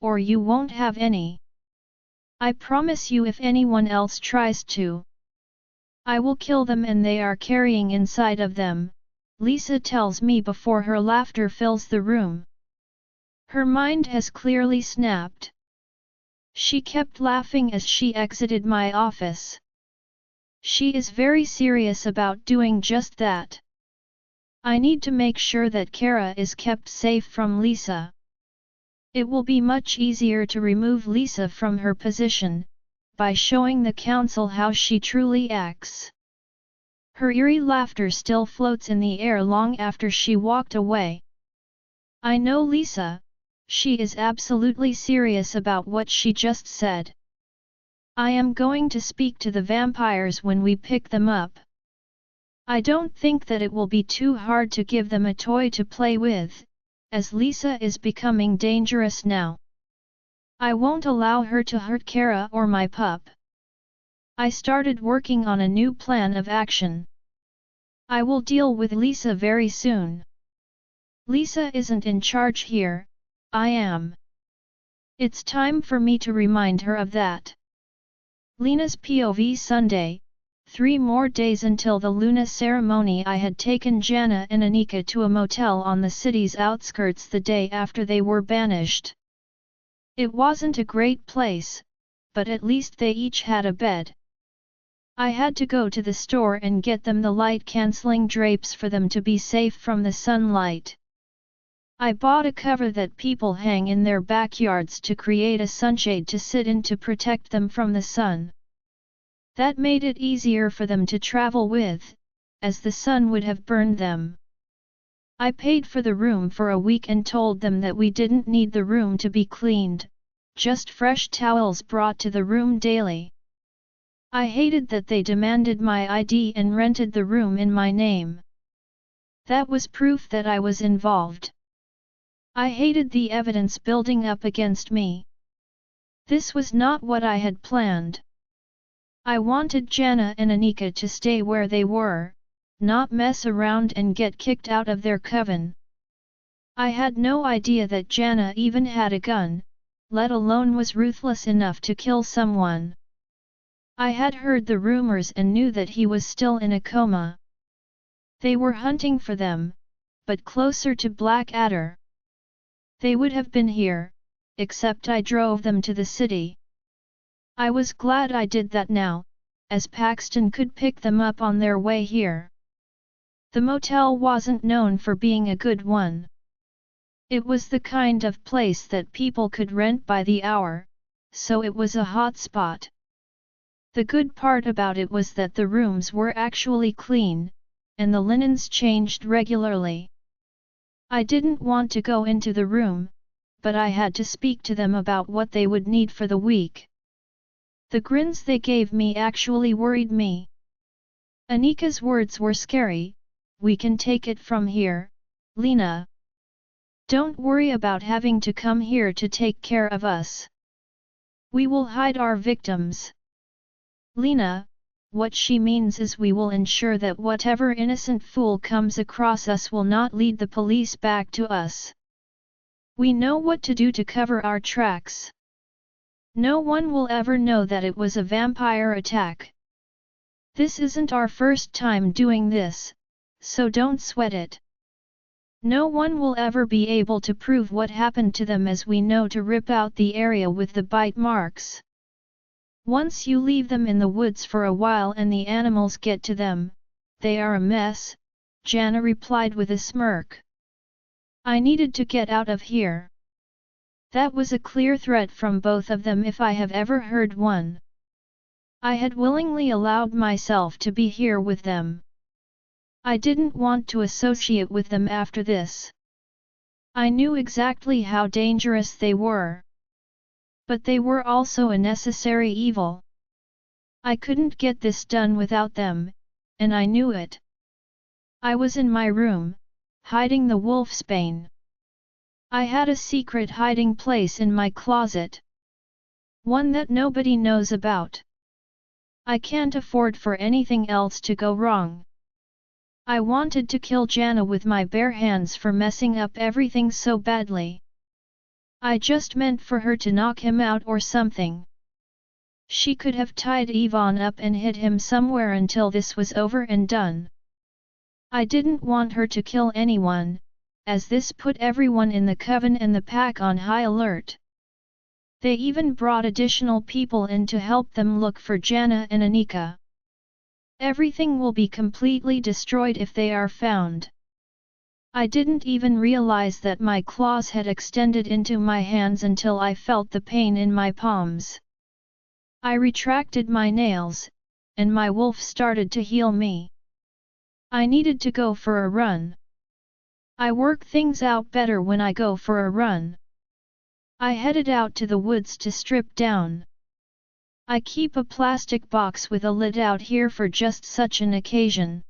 or you won't have any. I promise you if anyone else tries to, I will kill them and they are carrying inside of them, Lisa tells me before her laughter fills the room. Her mind has clearly snapped. She kept laughing as she exited my office. She is very serious about doing just that. I need to make sure that Kara is kept safe from Lisa. It will be much easier to remove Lisa from her position, by showing the council how she truly acts. Her eerie laughter still floats in the air long after she walked away. I know Lisa, she is absolutely serious about what she just said. I am going to speak to the vampires when we pick them up. I don't think that it will be too hard to give them a toy to play with, as Lisa is becoming dangerous now. I won't allow her to hurt Kara or my pup. I started working on a new plan of action. I will deal with Lisa very soon. Lisa isn't in charge here, I am. It's time for me to remind her of that. Lena's POV Sunday, 3 more days until the Luna ceremony. I had taken Jana and Anika to a motel on the city's outskirts the day after they were banished. It wasn't a great place, but at least they each had a bed. I had to go to the store and get them the light-canceling drapes for them to be safe from the sunlight. I bought a cover that people hang in their backyards to create a sunshade to sit in to protect them from the sun. That made it easier for them to travel with, as the sun would have burned them. I paid for the room for a week and told them that we didn't need the room to be cleaned, just fresh towels brought to the room daily. I hated that they demanded my ID and rented the room in my name. That was proof that I was involved. I hated the evidence building up against me. This was not what I had planned. I wanted Jana and Anika to stay where they were, not mess around and get kicked out of their coven. I had no idea that Jana even had a gun, let alone was ruthless enough to kill someone. I had heard the rumors and knew that he was still in a coma. They were hunting for them, but closer to Blackadder. They would have been here, except I drove them to the city. I was glad I did that now, as Paxton could pick them up on their way here. The motel wasn't known for being a good one. It was the kind of place that people could rent by the hour, so it was a hot spot. The good part about it was that the rooms were actually clean, and the linens changed regularly. I didn't want to go into the room, but I had to speak to them about what they would need for the week. The grins they gave me actually worried me. Anika's words were scary. "We can take it from here, Lena. Don't worry about having to come here to take care of us. We will hide our victims." Lena, what she means is we will ensure that whatever innocent fool comes across us will not lead the police back to us. We know what to do to cover our tracks. No one will ever know that it was a vampire attack. This isn't our first time doing this, so don't sweat it. No one will ever be able to prove what happened to them, as we know to rip out the area with the bite marks. Once you leave them in the woods for a while and the animals get to them, they are a mess, Jana replied with a smirk. I needed to get out of here. That was a clear threat from both of them if I have ever heard one. I had willingly allowed myself to be here with them. I didn't want to associate with them after this. I knew exactly how dangerous they were. But they were also a necessary evil. I couldn't get this done without them, and I knew it. I was in my room, hiding the wolfsbane. I had a secret hiding place in my closet. One that nobody knows about. I can't afford for anything else to go wrong. I wanted to kill Jana with my bare hands for messing up everything so badly. I just meant for her to knock him out or something. She could have tied Ivan up and hid him somewhere until this was over and done. I didn't want her to kill anyone, as this put everyone in the coven and the pack on high alert. They even brought additional people in to help them look for Jana and Anika. Everything will be completely destroyed if they are found. I didn't even realize that my claws had extended into my hands until I felt the pain in my palms. I retracted my nails, and my wolf started to heal me. I needed to go for a run. I work things out better when I go for a run. I headed out to the woods to strip down. I keep a plastic box with a lid out here for just such an occasion.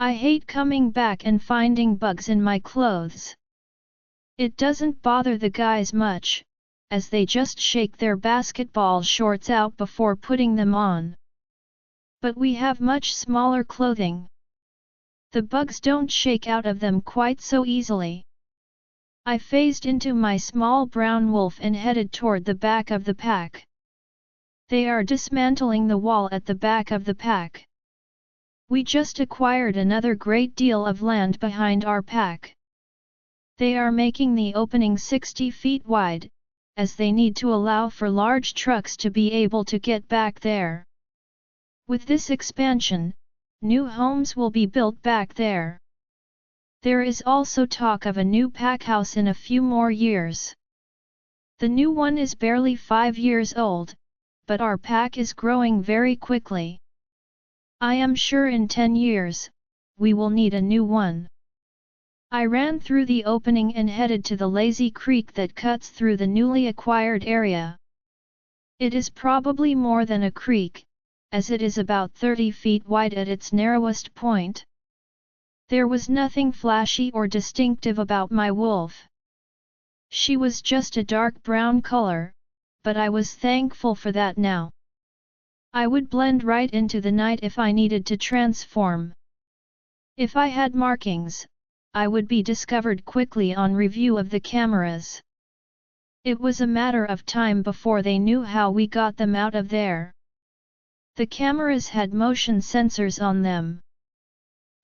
I hate coming back and finding bugs in my clothes. It doesn't bother the guys much, as they just shake their basketball shorts out before putting them on. But we have much smaller clothing. The bugs don't shake out of them quite so easily. I phased into my small brown wolf and headed toward the back of the pack. They are dismantling the wall at the back of the pack. We just acquired another great deal of land behind our pack. They are making the opening 60 feet wide, as they need to allow for large trucks to be able to get back there. With this expansion, new homes will be built back there. There is also talk of a new packhouse in a few more years. The new one is barely 5 years old, but our pack is growing very quickly. I am sure in 10 years, we will need a new one. I ran through the opening and headed to the lazy creek that cuts through the newly acquired area. It is probably more than a creek, as it is about 30 feet wide at its narrowest point. There was nothing flashy or distinctive about my wolf. She was just a dark brown color, but I was thankful for that now. I would blend right into the night if I needed to transform. If I had markings, I would be discovered quickly on review of the cameras. It was a matter of time before they knew how we got them out of there. The cameras had motion sensors on them.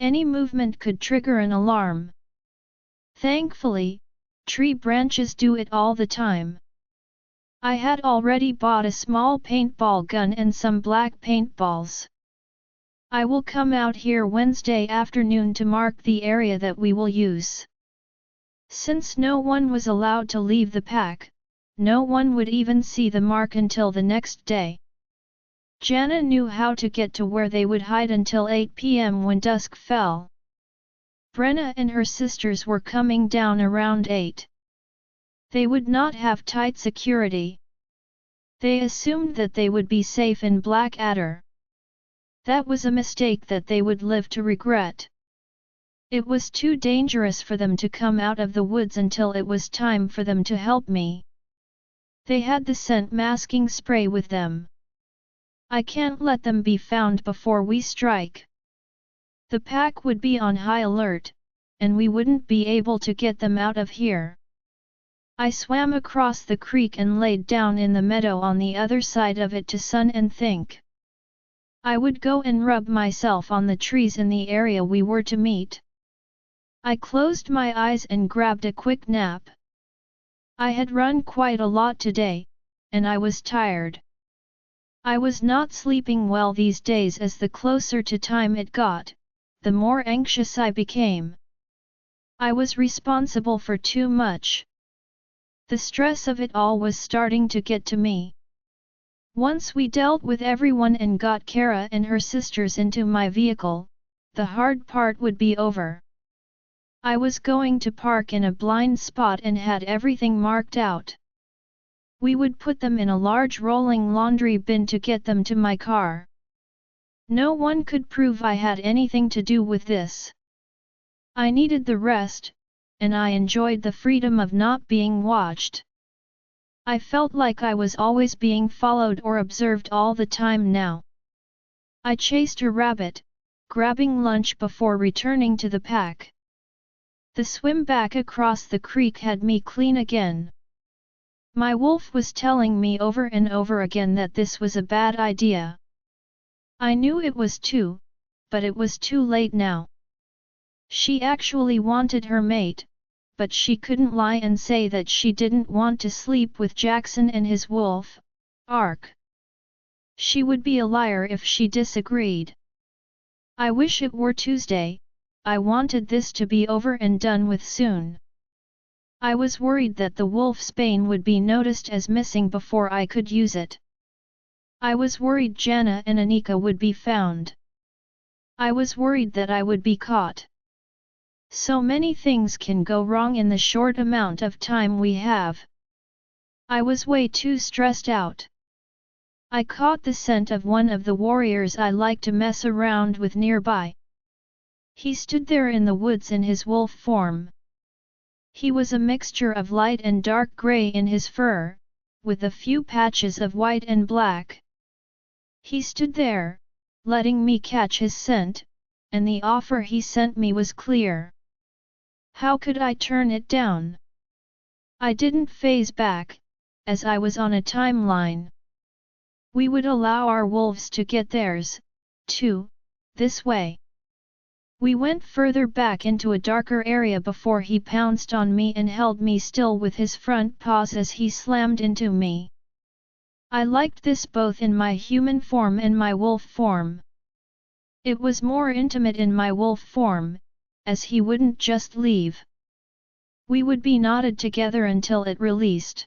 Any movement could trigger an alarm. Thankfully, tree branches do it all the time. I had already bought a small paintball gun and some black paintballs. I will come out here Wednesday afternoon to mark the area that we will use. Since no one was allowed to leave the pack, no one would even see the mark until the next day. Jana knew how to get to where they would hide until 8 p.m. when dusk fell. Brenna and her sisters were coming down around 8. They would not have tight security. They assumed that they would be safe in Blackadder. That was a mistake that they would live to regret. It was too dangerous for them to come out of the woods until it was time for them to help me. They had the scent masking spray with them. I can't let them be found before we strike. The pack would be on high alert, and we wouldn't be able to get them out of here. I swam across the creek and laid down in the meadow on the other side of it to sun and think. I would go and rub myself on the trees in the area we were to meet. I closed my eyes and grabbed a quick nap. I had run quite a lot today, and I was tired. I was not sleeping well these days as the closer to time it got, the more anxious I became. I was responsible for too much. The stress of it all was starting to get to me. Once we dealt with everyone and got Kara and her sisters into my vehicle, the hard part would be over. I was going to park in a blind spot and had everything marked out. We would put them in a large rolling laundry bin to get them to my car. No one could prove I had anything to do with this. I needed the rest, and I enjoyed the freedom of not being watched. I felt like I was always being followed or observed all the time now. I chased a rabbit, grabbing lunch before returning to the pack. The swim back across the creek had me clean again. My wolf was telling me over and over again that this was a bad idea. I knew it was too, but it was too late now. She actually wanted her mate, but she couldn't lie and say that she didn't want to sleep with Jackson and his wolf, Ark. She would be a liar if she disagreed. I wish it were Tuesday. I wanted this to be over and done with soon. I was worried that the wolf's bane would be noticed as missing before I could use it. I was worried Jana and Anika would be found. I was worried that I would be caught. So many things can go wrong in the short amount of time we have. I was way too stressed out. I caught the scent of one of the warriors I like to mess around with nearby. He stood there in the woods in his wolf form. He was a mixture of light and dark gray in his fur, with a few patches of white and black. He stood there, letting me catch his scent, and the offer he sent me was clear. How could I turn it down? I didn't phase back, as I was on a timeline. We would allow our wolves to get theirs, too, this way. We went further back into a darker area before he pounced on me and held me still with his front paws as he slammed into me. I liked this both in my human form and my wolf form. It was more intimate in my wolf form, as he wouldn't just leave. We would be knotted together until it released.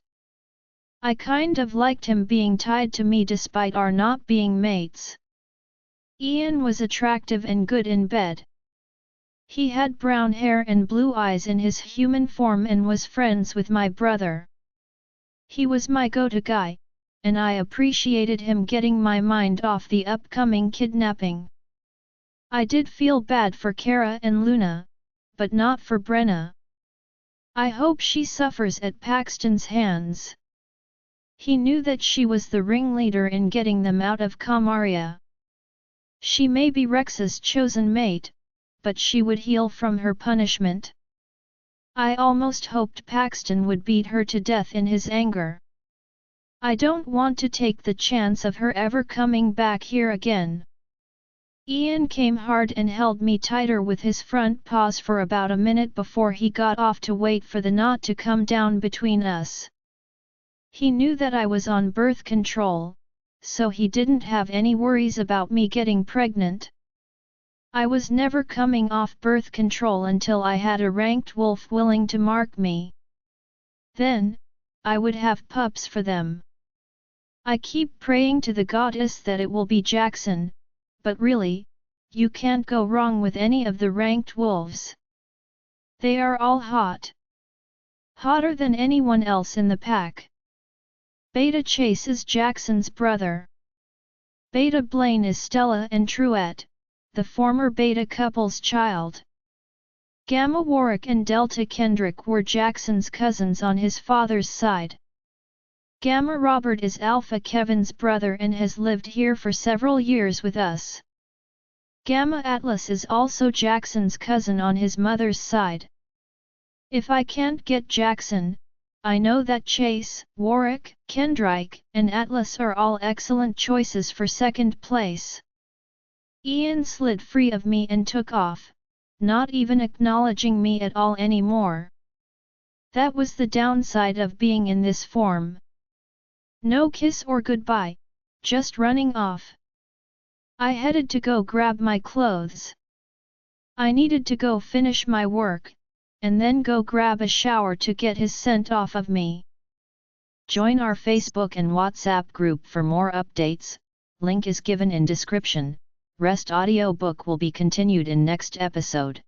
I kind of liked him being tied to me despite our not being mates. Ian was attractive and good in bed. He had brown hair and blue eyes in his human form and was friends with my brother. He was my go-to guy, and I appreciated him getting my mind off the upcoming kidnapping. I did feel bad for Kara and Luna, but not for Brenna. I hope she suffers at Paxton's hands. He knew that she was the ringleader in getting them out of Kamaria. She may be Rex's chosen mate, but she would heal from her punishment. I almost hoped Paxton would beat her to death in his anger. I don't want to take the chance of her ever coming back here again. Ian came hard and held me tighter with his front paws for about a minute before he got off to wait for the knot to come down between us. He knew that I was on birth control, so he didn't have any worries about me getting pregnant. I was never coming off birth control until I had a ranked wolf willing to mark me. Then, I would have pups for them. I keep praying to the goddess that it will be Jackson, but really, you can't go wrong with any of the ranked wolves. They are all hot. Hotter than anyone else in the pack. Beta Chase is Jackson's brother. Beta Blaine is Stella and Truette, the former Beta couple's child. Gamma Warwick and Delta Kendrick were Jackson's cousins on his father's side. Gamma Robert is Alpha Kevin's brother and has lived here for several years with us. Gamma Atlas is also Jackson's cousin on his mother's side. If I can't get Jackson, I know that Chase, Warwick, Kendrick, and Atlas are all excellent choices for second place. Ian slid free of me and took off, not even acknowledging me at all anymore. That was the downside of being in this form. No kiss or goodbye, just running off. I headed to go grab my clothes. I needed to go finish my work, and then go grab a shower to get his scent off of me. Join our Facebook and WhatsApp group for more updates, link is given in description. Rest audiobook will be continued in next episode.